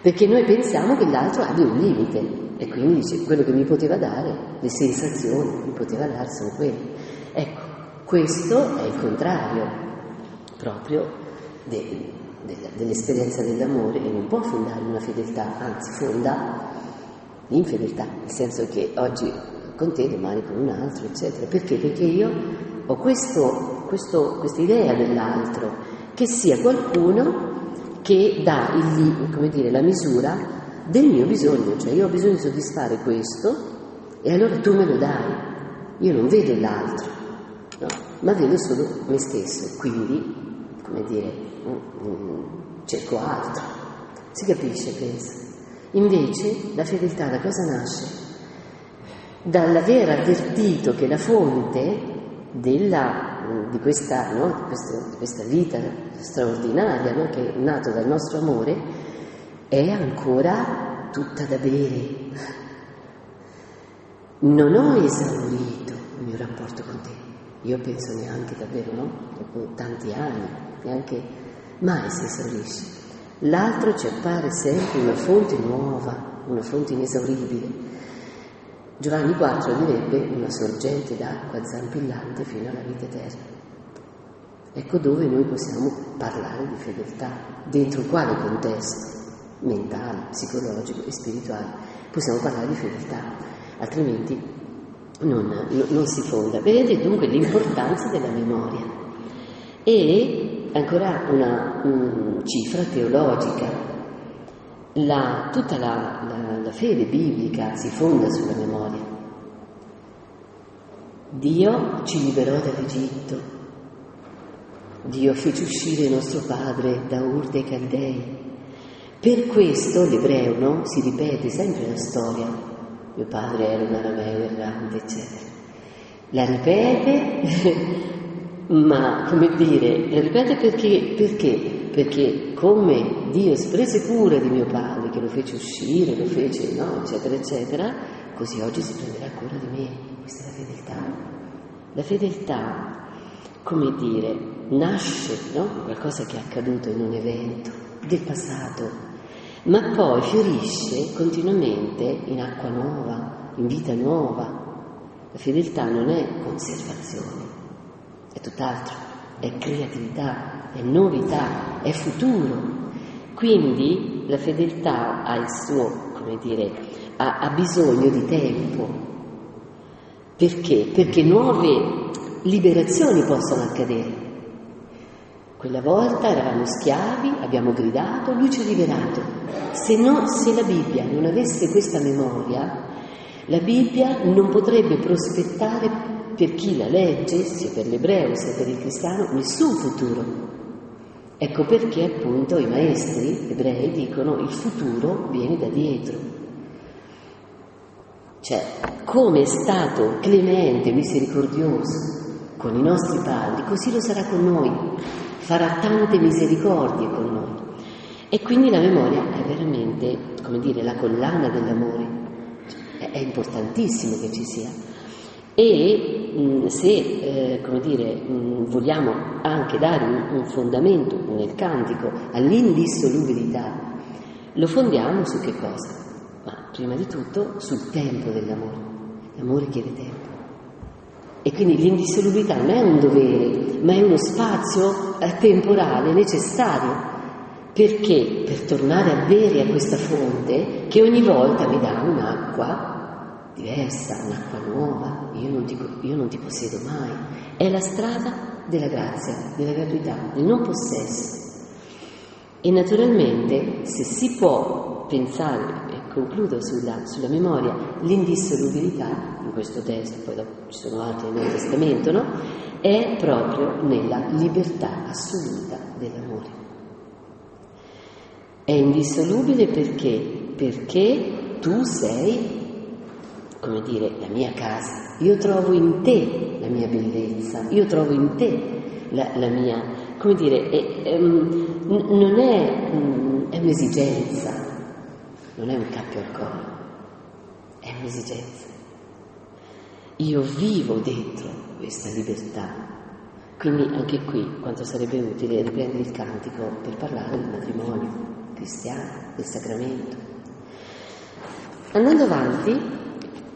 Perché noi pensiamo che l'altro abbia un limite e quindi dice quello che mi poteva dare, le sensazioni che mi poteva dare sono quelle. Ecco, questo è il contrario proprio dell'esperienza dell'amore, e non può fondare una fedeltà, anzi fonda l'infedeltà, nel senso che oggi con te, domani con un altro, eccetera. Perché? Perché io ho questa idea dell'altro, che sia qualcuno che dà la misura del mio bisogno, cioè io ho bisogno di soddisfare questo e allora tu me lo dai. Io non vedo l'altro, no? Ma vedo solo me stesso e quindi, cerco altro. Si capisce, penso. Invece la fedeltà da cosa nasce? Dall'aver avvertito che la fonte di questa vita straordinaria, no? Che è nato dal nostro amore, è ancora tutta da bere. Non ho esaurito il mio rapporto con te. Io penso neanche davvero, no? Dopo tanti anni, neanche mai si esaurisce. L'altro ci appare sempre una fonte nuova, una fonte inesauribile. Giovanni IV direbbe una sorgente d'acqua zampillante fino alla vita eterna. Ecco dove noi possiamo parlare di fedeltà, dentro quale contesto mentale, psicologico e spirituale possiamo parlare di fedeltà, altrimenti non si fonda. Vedete dunque l'importanza della memoria. E ancora una cifra teologica. Tutta la fede biblica si fonda sulla memoria. Dio ci liberò dall'Egitto, Dio fece uscire il nostro padre da Ur dei Caldei. Per questo l'ebreo, no? Si ripete sempre la storia. Mio padre era un arameo errante, eccetera. La ripete, ma come dire, la ripete perché? Perché come Dio si prese cura di mio padre, che lo fece uscire, lo fece, no, eccetera, eccetera, così oggi si prenderà cura di me. Questa è la fedeltà. La fedeltà, come dire, nasce, no? Qualcosa che è accaduto in un evento del passato, ma poi fiorisce continuamente in acqua nuova, in vita nuova. La fedeltà non è conservazione, è tutt'altro, è creatività, è novità, è futuro. Quindi la fedeltà ha il suo, come dire, ha bisogno di tempo. Perché? Perché nuove liberazioni possono accadere. Quella volta eravamo schiavi, abbiamo gridato, lui ci ha liberato. Se la Bibbia non avesse questa memoria, la Bibbia non potrebbe prospettare per chi la legge, sia per l'ebreo sia per il cristiano, nessun futuro. Ecco perché appunto i maestri ebrei dicono il futuro viene da dietro. Cioè, come è stato clemente, misericordioso con i nostri padri, così lo sarà con noi, farà tante misericordie con noi. E quindi la memoria è veramente, come dire, la collana dell'amore. È importantissimo che ci sia. E se, come dire, vogliamo anche dare un fondamento nel cantico all'indissolubilità, lo fondiamo su che cosa? Ma prima di tutto sul tempo dell'amore. L'amore chiede tempo. E quindi l'indissolubilità non è un dovere, ma è uno spazio temporale necessario. Perché? Per tornare a bere a questa fonte che ogni volta mi dà un'acqua diversa, un'acqua nuova. Io non ti possiedo mai. È la strada della grazia, della gratuità, del non possesso. E naturalmente, se si può pensare, e concludo sulla memoria, l'indissolubilità, in questo testo, poi dopo ci sono altri nel Nuovo Testamento, no? È proprio nella libertà assoluta dell'amore. È indissolubile perché? Perché tu sei, come dire, la mia casa. Io trovo in te la mia bellezza, io trovo in te la mia, come dire, non è un'esigenza, non è un cappio al collo, è un'esigenza. Io vivo dentro questa libertà. Quindi anche qui, quanto sarebbe utile riprendere il cantico per parlare del matrimonio cristiano, del sacramento. Andando avanti,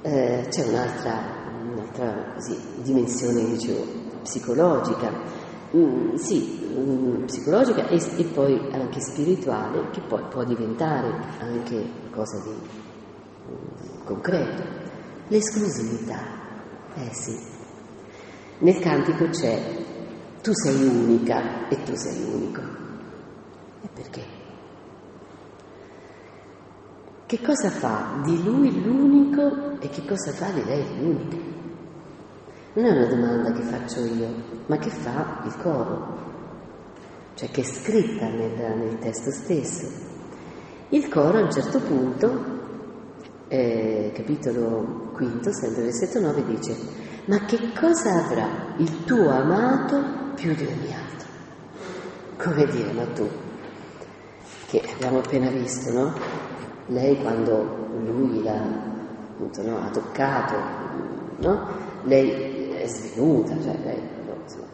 c'è un'altra così, dimensione, dicevo, psicologica, psicologica e poi anche spirituale, che poi può diventare anche qualcosa di concreto. L'esclusività, sì. Nel cantico c'è tu sei unica e tu sei unico. E perché? Che cosa fa di lui l'unico e che cosa fa di lei l'unica? Non è una domanda che faccio io, ma che fa il coro, cioè che è scritta nel testo stesso. Il coro a un certo punto, capitolo 5, sempre versetto 9, dice: ma che cosa avrà il tuo amato più di ogni altro? Come dire, ma tu che abbiamo appena visto, no? Lei quando lui l'ha, appunto, no, ha toccato, no? Lei è svenuta, cioè lei, insomma,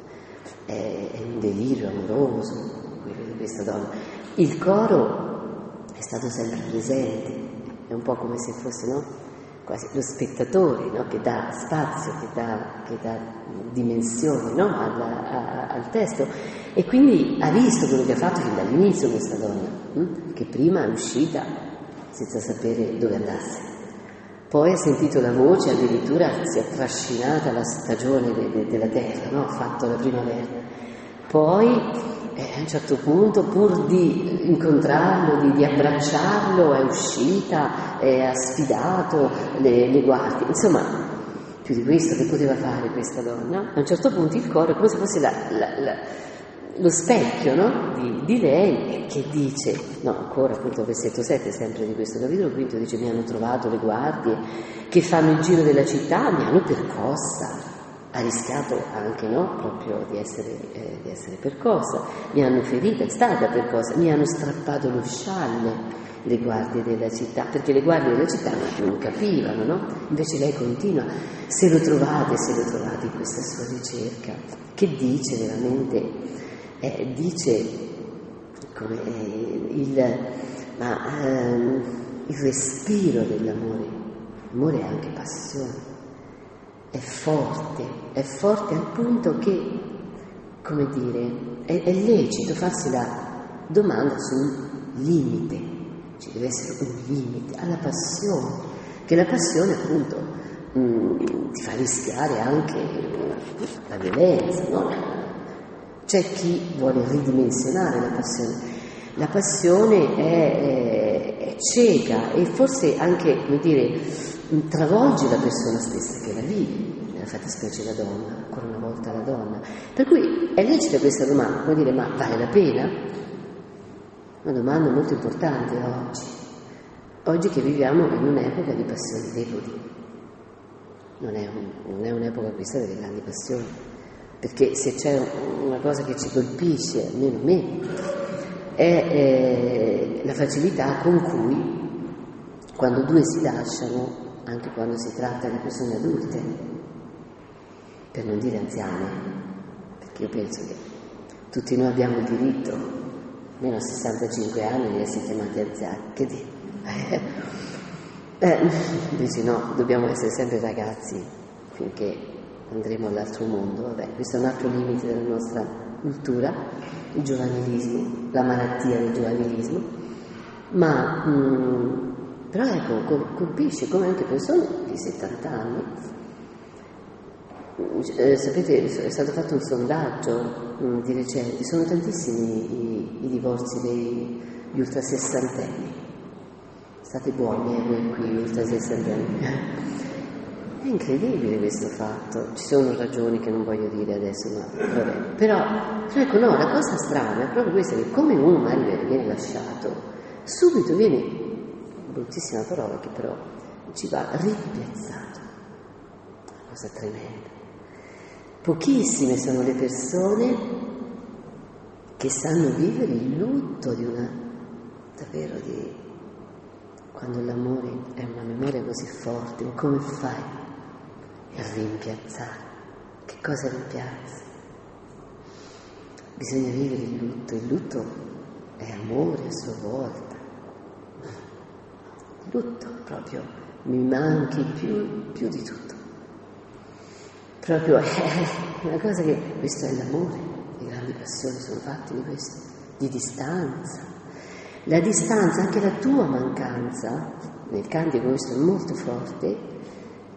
è un delirio amoroso, quello di questa donna. Il coro è stato sempre presente, è un po' come se fosse, no? Quasi lo spettatore, no? Che dà spazio, che dà dimensione, no? al testo, e quindi ha visto quello che ha fatto fin dall'inizio questa donna, che prima è uscita senza sapere dove andasse, poi ha sentito la voce, addirittura si è trascinata la stagione della terra, no? Ha fatto la primavera, poi a un certo punto, pur di incontrarlo, di abbracciarlo, è uscita, ha sfidato le guardie. Insomma, più di questo che poteva fare questa donna? A un certo punto il coro è come se fosse lo specchio, no? di lei, che dice, no, ancora appunto versetto 7 sempre di questo capitolo quinto, dice: mi hanno trovato le guardie che fanno il giro della città, mi hanno percossa. Ha rischiato anche, no, proprio di essere percossa, mi hanno ferita, è stata percossa, mi hanno strappato lo scialle le guardie della città, perché le guardie della città non capivano, no? Invece lei continua, se lo trovate in questa sua ricerca, che dice veramente, dice come il respiro dell'amore. L'amore è anche passione. È forte al punto che, come dire, è lecito farsi la domanda sul limite. Ci deve essere un limite alla passione, che la passione appunto ti fa rischiare anche la violenza, no? C'è chi vuole ridimensionare la passione. La passione è cieca e forse anche, come dire, travolge la persona stessa che la vive, nella fattispecie la donna, ancora una volta la donna. Per cui è lecita questa domanda, come dire, ma vale la pena? Una domanda molto importante oggi che viviamo in un'epoca di passioni deboli. Non è un'epoca questa delle grandi passioni, perché se c'è una cosa che ci colpisce, almeno a me, è la facilità con cui, quando due si lasciano, anche quando si tratta di persone adulte, per non dire anziane, perché io penso che tutti noi abbiamo il diritto, almeno a 65 anni, di essere chiamati anziani, che dire? Invece no, dobbiamo essere sempre ragazzi finché andremo all'altro mondo. Vabbè, questo è un altro limite della nostra cultura, il giovanilismo, la malattia del giovanilismo, ma però ecco, colpisce come anche persone di 70 anni. Sapete, è stato fatto un sondaggio di recente, sono tantissimi i divorzi degli ultrasessantenni. State buoni voi qui, ultrasessantenni. È incredibile questo fatto. Ci sono ragioni che non voglio dire adesso, ma vabbè. Però ecco, no, la cosa strana è proprio questa, che come uno magari viene lasciato, subito viene, bruttissima parola che però ci va, ripiazzato. Una cosa tremenda. Pochissime sono le persone che sanno vivere il lutto di quando l'amore è una memoria così forte, ma come fai a rimpiazzare? Che cosa rimpiazzi? Bisogna vivere il lutto è amore a sua volta. Il lutto proprio mi manchi più di tutto. Proprio è una cosa che, questo è l'amore, le grandi passioni sono fatte di questo, di distanza. La distanza, anche la tua mancanza, nel cantico questo è molto forte,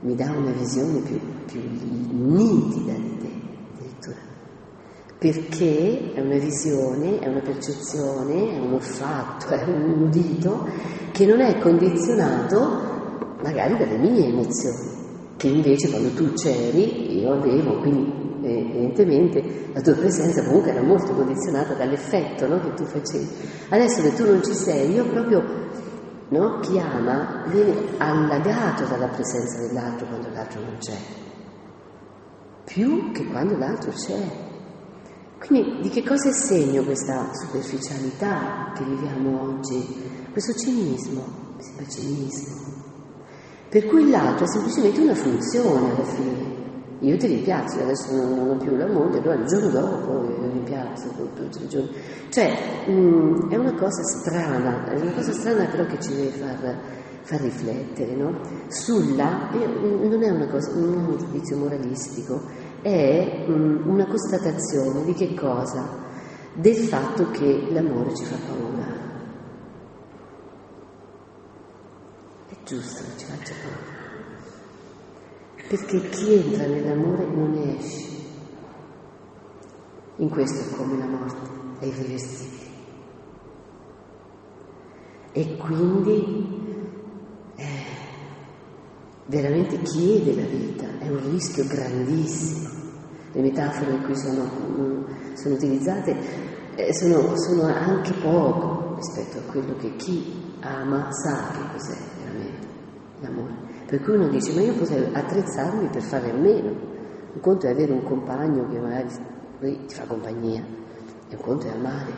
mi dà una visione più nitida di te, addirittura. Perché è una visione, è una percezione, è un olfatto, è un udito che non è condizionato magari dalle mie emozioni, che invece quando tu c'eri io avevo, quindi evidentemente la tua presenza comunque era molto condizionata dall'effetto, no, che tu facevi. Adesso che tu non ci sei, io proprio, no, chi ama viene allagato dalla presenza dell'altro quando l'altro non c'è, più che quando l'altro c'è. Quindi di che cosa è segno questa superficialità che viviamo oggi? Questo cinismo, mi sembra cinismo, per cui l'altro è semplicemente una funzione alla fine. Io ti rimpiazzo, adesso non ho più la moglie, allora il giorno dopo io rimpiazzo, tutti i giorni. Cioè, è una cosa strana però che ci deve far riflettere, no? Non è un giudizio moralistico, è una constatazione di che cosa? Del fatto che l'amore ci fa paura. È giusto che ci faccia paura. Perché chi entra nell'amore non ne esce. In questo è come la morte, è irreversibile. E quindi veramente chiede la vita, è un rischio grandissimo. Le metafore qui sono utilizzate sono anche poco rispetto a quello che chi ama sa che cos'è veramente l'amore. Per cui uno dice, ma io potrei attrezzarmi per fare a meno. Un conto è avere un compagno che magari ti fa compagnia, e un conto è amare.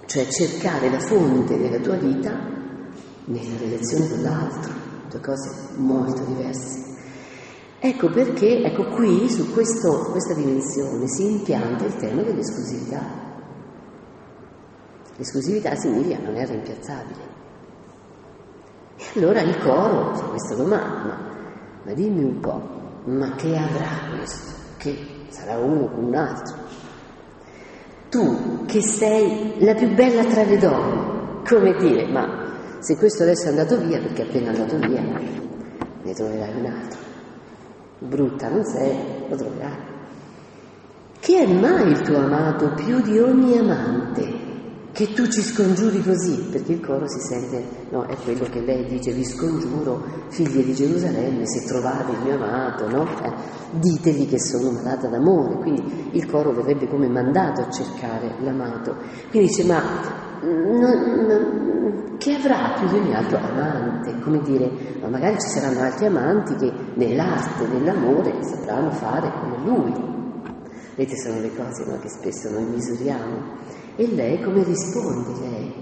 Cioè cercare la fonte della tua vita nella relazione con l'altro, due cose molto diverse. Ecco perché, qui su questa dimensione si impianta il tema dell'esclusività. L'esclusività significa non è rimpiazzabile. E allora il coro fa questa domanda, ma dimmi un po', ma che avrà questo? Che sarà uno con un altro? Tu che sei la più bella tra le donne, come dire, ma se questo adesso è andato via, perché è appena andato via, ne troverai un altro. Brutta non sei, lo troverai. Chi è mai il tuo amato più di ogni amante? Che tu ci scongiuri così, perché il coro si sente, no, è quello che lei dice, vi scongiuro, figlie di Gerusalemme, se trovate il mio amato, no? Ditegli che sono malata d'amore, quindi il coro verrebbe come mandato a cercare l'amato. Quindi dice, ma che avrà più di ogni altro amante? Come dire, ma magari ci saranno altri amanti che nell'arte, nell'amore sapranno fare come lui. Vedete, sono le cose, no, che spesso noi misuriamo. E lei come risponde lei?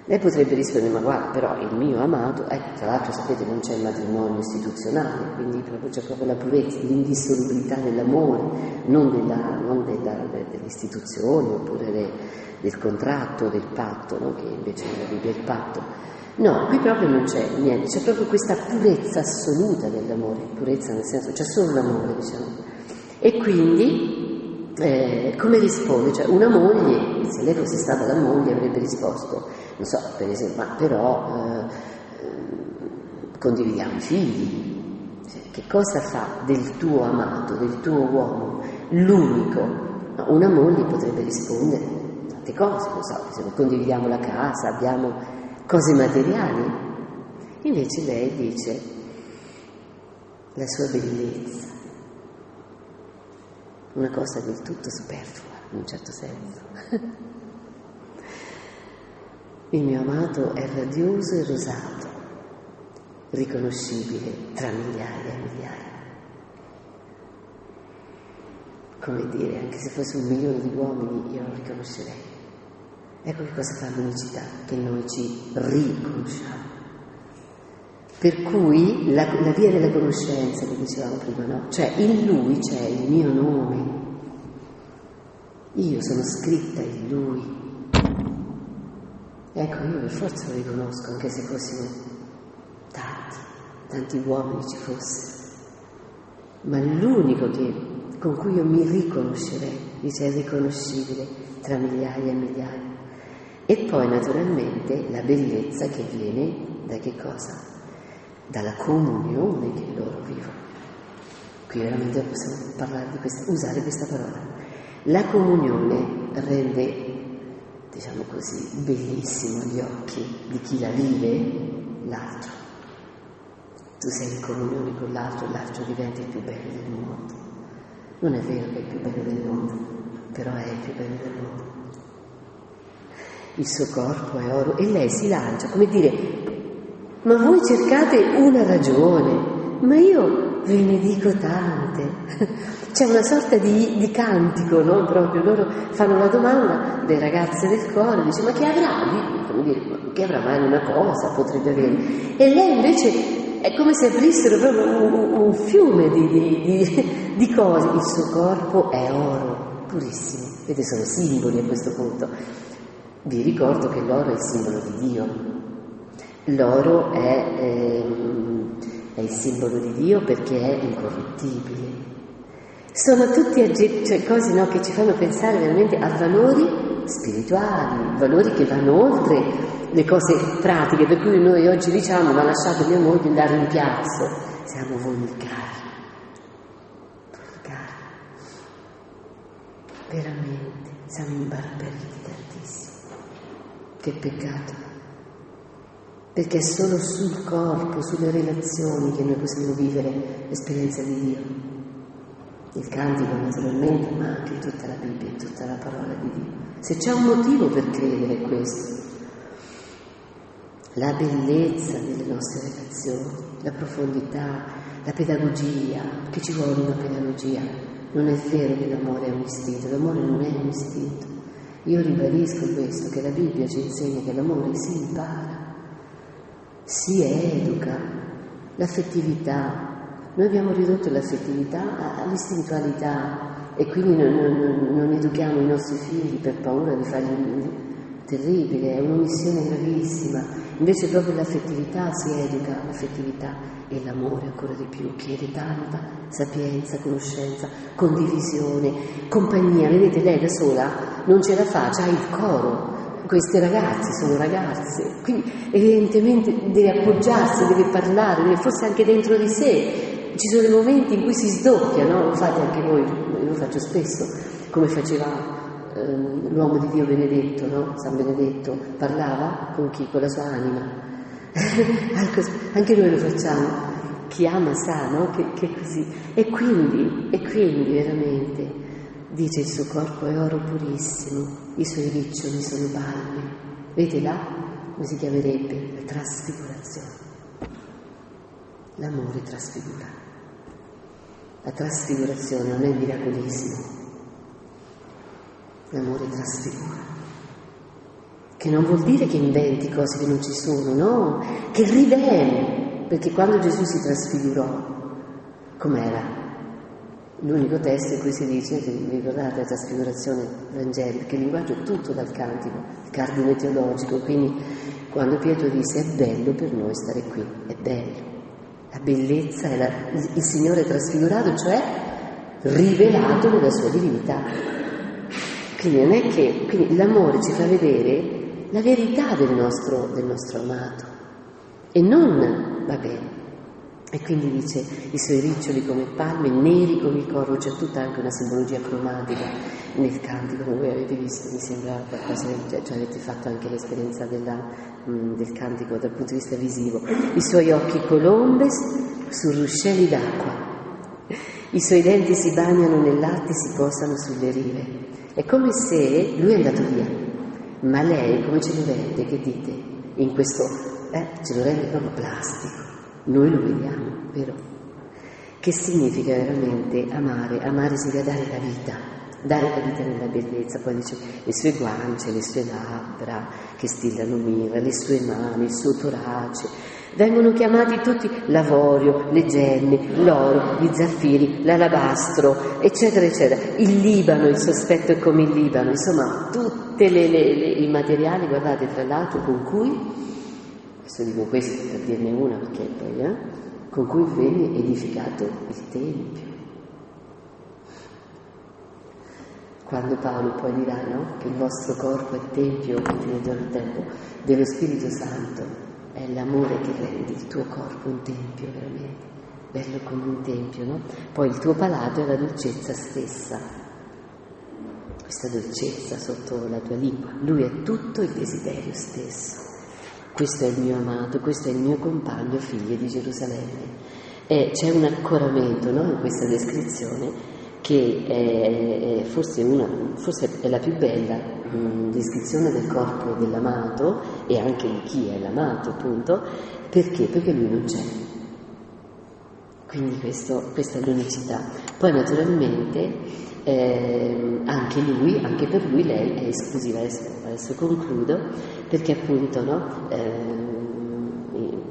Lei potrebbe rispondere, ma guarda, però il mio amato, tra l'altro sapete non c'è il matrimonio istituzionale, quindi c'è proprio la purezza, l'indissolubilità dell'amore, non delle istituzioni oppure del contratto, del patto, no? Che invece nella Bibbia è il patto. No, qui proprio non c'è niente, c'è proprio questa purezza assoluta dell'amore, purezza nel senso, c'è solo l'amore, diciamo. E quindi come risponde? Cioè una moglie, se lei fosse stata la moglie avrebbe risposto, non so, per esempio, ma però condividiamo i figli. Cioè, che cosa fa del tuo amato, del tuo uomo, l'unico? No, una moglie potrebbe rispondere tante cose, non so, se condividiamo la casa, abbiamo cose materiali. Invece lei dice la sua bellezza. Una cosa del tutto superflua, in un certo senso. Il mio amato è radioso e rosato, riconoscibile tra migliaia e migliaia. Come dire, anche se fosse 1 milione di uomini, io lo riconoscerei. Ecco che cosa fa l'unicità, che noi ci riconosciamo. Per cui la via della conoscenza che dicevamo prima, no? Cioè in lui c'è il mio nome, io sono scritta in lui. Ecco, io per forza lo riconosco, anche se fossimo tanti uomini ci fossero, ma l'unico con cui io mi riconoscerei, dice, è riconoscibile tra migliaia e migliaia. E poi naturalmente la bellezza che viene da che cosa? Dalla comunione che loro vivono. Qui veramente possiamo parlare di usare questa parola. La comunione rende, diciamo così, bellissimo gli occhi di chi la vive l'altro. Tu sei in comunione con l'altro e l'altro diventa il più bello del mondo. Non è vero che è il più bello del mondo, però è il più bello del mondo. Il suo corpo è oro e lei si lancia, come dire, ma voi cercate una ragione, ma io ve ne dico tante. C'è una sorta di cantico, no? Proprio loro fanno la domanda, le ragazze del coro, dice ma che avrà? Come dire, che avrà mai una cosa, potrebbe avere. E lei invece è come se aprissero proprio un fiume di cose. Il suo corpo è oro purissimo. Vedete, sono simboli a questo punto. Vi ricordo che l'oro è il simbolo di Dio. L'oro è il simbolo di Dio perché è incorruttibile. Sono tutti cioè cose, no, che ci fanno pensare veramente a valori spirituali, valori che vanno oltre le cose pratiche, per cui noi oggi diciamo ma lasciate mia moglie andare in piazza. Siamo volgari, veramente, siamo imbarbariti tantissimo. Che peccato, perché è solo sul corpo, sulle relazioni che noi possiamo vivere l'esperienza di Dio. Il cantico naturalmente, ma anche tutta la Bibbia, tutta la parola di Dio. Se c'è un motivo per credere è questo, la bellezza delle nostre relazioni, la profondità, la pedagogia, che ci vuole una pedagogia. Non è vero che l'amore è un istinto, l'amore non è un istinto. Io ribadisco questo, che la Bibbia ci insegna che l'amore si impara, si educa, l'affettività. Noi abbiamo ridotto l'affettività all'istintualità e quindi non educhiamo i nostri figli per paura di fargli terribile, è un'omissione gravissima. Invece proprio l'affettività si educa, l'affettività e l'amore ancora di più chiede tanta sapienza, conoscenza, condivisione, compagnia. Vedete, lei da sola non ce la fa, c'ha il coro. Queste ragazze sono ragazze, quindi evidentemente deve appoggiarsi, deve parlare, forse anche dentro di sé. Ci sono dei momenti in cui si sdoppia, no? Lo fate anche voi, io lo faccio spesso, come faceva l'uomo di Dio Benedetto, no? San Benedetto, parlava con chi? Con la sua anima. Anche noi lo facciamo. Chi ama sa, no? Che è così. E quindi veramente, dice, il suo corpo è oro purissimo, i suoi riccioli sono palme. Vedete là? Come si chiamerebbe? La trasfigurazione. L'amore trasfigura. La trasfigurazione non è miracolismo. L'amore trasfigura. Che non vuol dire che inventi cose che non ci sono, no? Che riveli. Perché quando Gesù si trasfigurò, com'era? L'unico testo in cui si dice, vi ricordate la trasfigurazione evangelica, che il linguaggio è tutto dal cantico, il cardine teologico, quindi quando Pietro disse è bello per noi stare qui, è bello. La bellezza è il Signore trasfigurato, cioè rivelato nella sua divinità. Quindi non è che quindi l'amore ci fa vedere la verità del nostro amato e non, vabbè. E quindi dice i suoi riccioli come palme, neri come il corvo, c'è tutta anche una simbologia cromatica nel cantico, come voi avete visto, mi sembra qualcosa, cioè avete fatto anche l'esperienza del cantico dal punto di vista visivo. I suoi occhi colombe su ruscelli d'acqua, i suoi denti si bagnano nel latte e si posano sulle rive. È come se lui è andato via, ma lei come ce lo rende, che dite? In questo, ce lo rende proprio plastico. Noi lo vediamo, vero? Che significa veramente amare? Amare significa dare la vita nella bellezza. Poi dice le sue guance, le sue labbra che stillano mirra, le sue mani, il suo torace. Vengono chiamati tutti l'avorio, le gemme, l'oro, gli zaffiri, l'alabastro, eccetera, eccetera. Il Libano, il sospetto è come il Libano. Insomma, tutti i materiali, guardate, tra l'altro, con cui... Adesso dico questo per dirne una perché poi, con cui venne edificato il Tempio. Quando Paolo poi dirà, no, che il vostro corpo è Tempio, finito il tempo, dello Spirito Santo, è l'amore che rende il tuo corpo un Tempio, veramente, bello come un Tempio, no? Poi il tuo palato è la dolcezza stessa, questa dolcezza sotto la tua lingua. Lui è tutto il desiderio stesso. Questo è il mio amato, questo è il mio compagno, figlio di Gerusalemme. E c'è un accoramento, no, in questa descrizione che è forse è la più bella descrizione del corpo dell'amato e anche di chi è l'amato, appunto. Perché? Perché lui non c'è. Quindi questa è l'unicità. Poi naturalmente anche per lui lei è esclusiva. Adesso concludo, perché appunto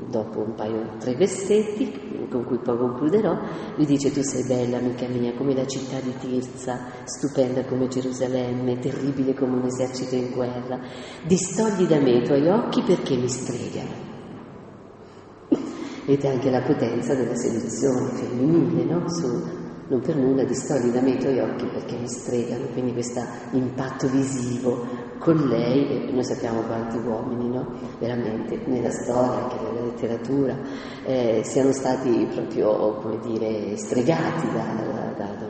dopo un paio, 3 versetti, con cui poi concluderò, lui dice: tu sei bella, amica mia, come la città di Tirsa, stupenda come Gerusalemme, terribile come un esercito in guerra. Distogli da me i tuoi occhi perché mi stregano. Vedete anche la potenza della seduzione femminile, no? Non per nulla distogli da me i tuoi occhi perché mi stregano, quindi questo impatto visivo con lei, e noi sappiamo quanti uomini, no? Veramente nella storia, anche nella letteratura, siano stati proprio, come dire, stregati da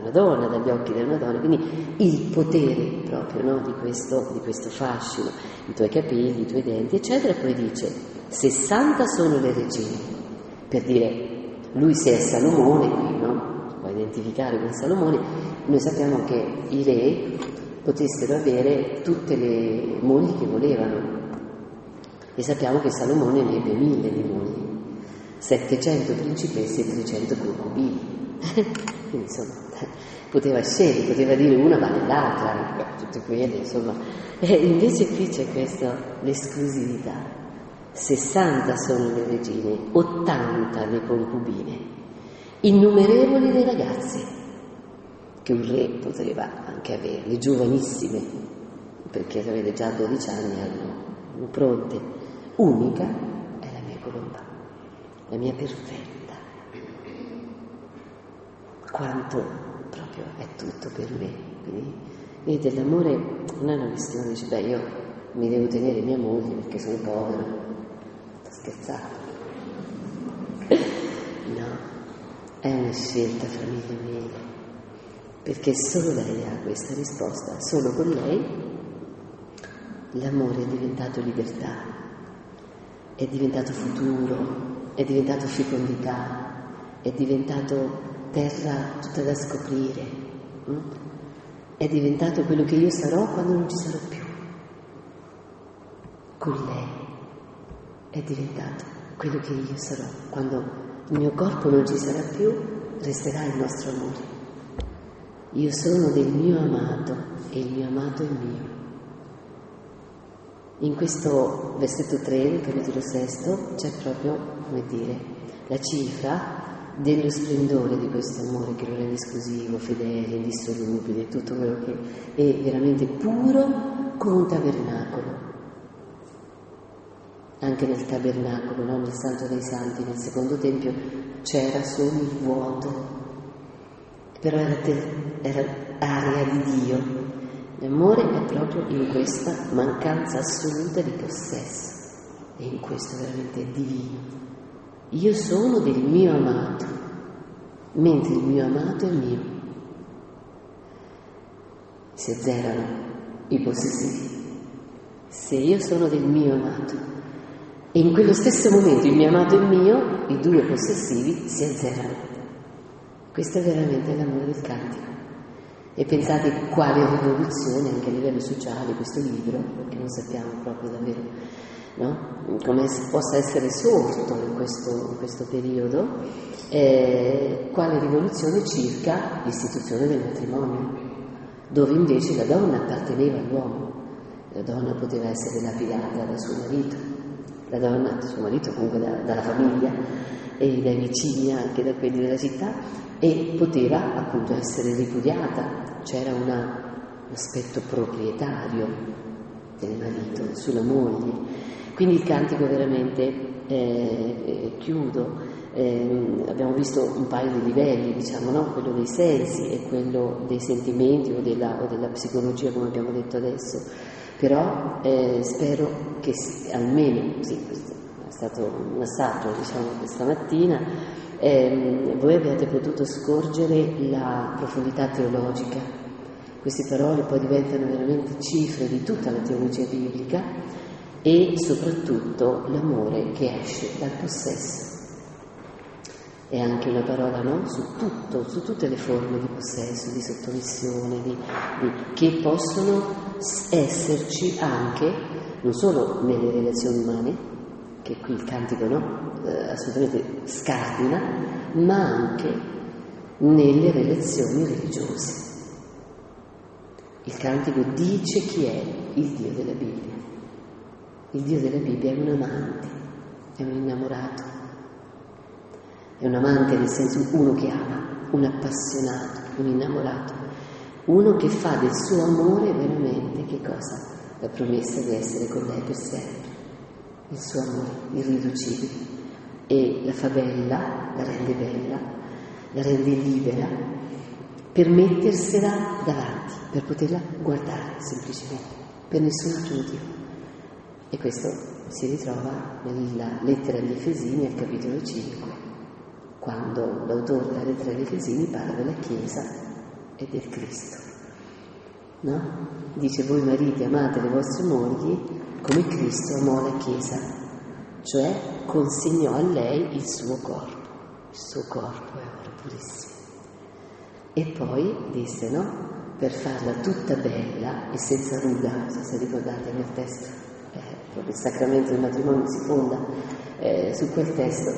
una donna, dagli occhi di una donna, quindi il potere proprio, no? di questo fascino, i tuoi capelli, i tuoi denti, eccetera. E poi dice: 60 sono le regine. Per dire, lui se è Salomone, qui, no? Si può identificare con Salomone. Noi sappiamo che i re potessero avere tutte le mogli che volevano, e sappiamo che Salomone ne ebbe 1000 di mogli, 700 principesse e 300 concubine. Quindi insomma poteva scegliere, poteva dire una vale l'altra, tutte quelle, insomma. E invece qui c'è questa, l'esclusività. 60 sono le regine, 80 le concubine, innumerevoli le ragazze, che un re poteva anche avere, le giovanissime, perché avete già 12 anni, erano pronte. Unica è la mia colomba, la mia perfetta. Quanto proprio è tutto per me. Quindi, vedete, l'amore non è una questione, dice, io mi devo tenere mia moglie perché sono povera. Scherzato. No, è una scelta fra mille, perché solo lei ha questa risposta, solo con lei l'amore è diventato libertà, è diventato futuro, è diventato fecondità, è diventato terra tutta da scoprire, è diventato quello che io sarò quando non ci sarò più. Con lei è diventato quello che io sarò. Quando il mio corpo non ci sarà più, resterà il nostro amore. Io sono del mio amato e il mio amato è mio. In questo versetto 3 del capitolo 6 c'è proprio, come dire, la cifra dello splendore di questo amore che lo rende esclusivo, fedele, indissolubile, tutto quello che è veramente puro come un tabernacolo. Anche nel tabernacolo, no? Nel Santo dei Santi, nel secondo Tempio, c'era solo il vuoto, però era aria di Dio. L'amore è proprio in questa mancanza assoluta di possesso, e in questo veramente è divino. Io sono del mio amato, mentre il mio amato è mio. Si azzerano i possessivi. Se io sono del mio amato, e in quello stesso momento il mio amato è mio, i due possessivi si azzerano. Questo è veramente l'amore del cantico. E pensate quale rivoluzione anche a livello sociale questo libro, che non sappiamo proprio davvero, no? Come possa essere sorto in questo periodo, quale rivoluzione circa l'istituzione del matrimonio, dove invece la donna apparteneva all'uomo, la donna poteva essere lapidata da suo marito. La donna, suo marito comunque dalla famiglia e dai vicini, anche da quelli della città, e poteva appunto essere ripudiata. C'era un aspetto proprietario del marito sulla moglie. Quindi il cantico veramente, chiudo, abbiamo visto un paio di livelli, diciamo, no? Quello dei sensi e quello dei sentimenti o della psicologia, come abbiamo detto adesso. Però spero che almeno, sì, questo è stato un assaggio, diciamo, questa mattina, voi abbiate potuto scorgere la profondità teologica. Queste parole poi diventano veramente cifre di tutta la teologia biblica, e soprattutto l'amore che esce dal possesso. È anche una parola, no? Su tutte le forme di possesso, di sottomissione, che possono esserci anche, non solo nelle relazioni umane, che qui il cantico assolutamente scardina, ma anche nelle relazioni religiose. Il cantico dice chi è il Dio della Bibbia. Il Dio della Bibbia è un amante, è un innamorato. È un amante nel senso uno che ama, un appassionato, un innamorato, uno che fa del suo amore veramente che cosa? La promessa di essere con lei per sempre. Il suo amore irriducibile. E la fa bella, la rende libera per mettersela davanti, per poterla guardare semplicemente, per nessun giudizio. E questo si ritrova nella lettera agli Efesini al capitolo 5, quando l'autore della lettera agli Efesini parla della Chiesa e del Cristo. No? Dice: voi mariti amate le vostre mogli come Cristo amò la Chiesa, cioè consegnò a lei il suo corpo. Il suo corpo è oro purissimo. E poi disse, per farla tutta bella e senza ruga, se ricordate quel testo, proprio il sacramento del matrimonio si fonda su quel testo,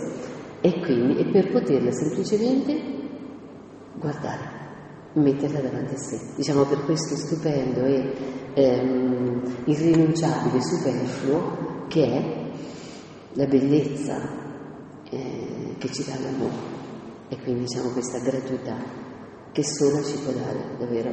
e quindi per poterla semplicemente guardare, metterla davanti a sé. Diciamo, per questo stupendo e irrinunciabile superfluo che è la bellezza che ci dà l'amore, e quindi diciamo questa gratuità che sola ci può dare davvero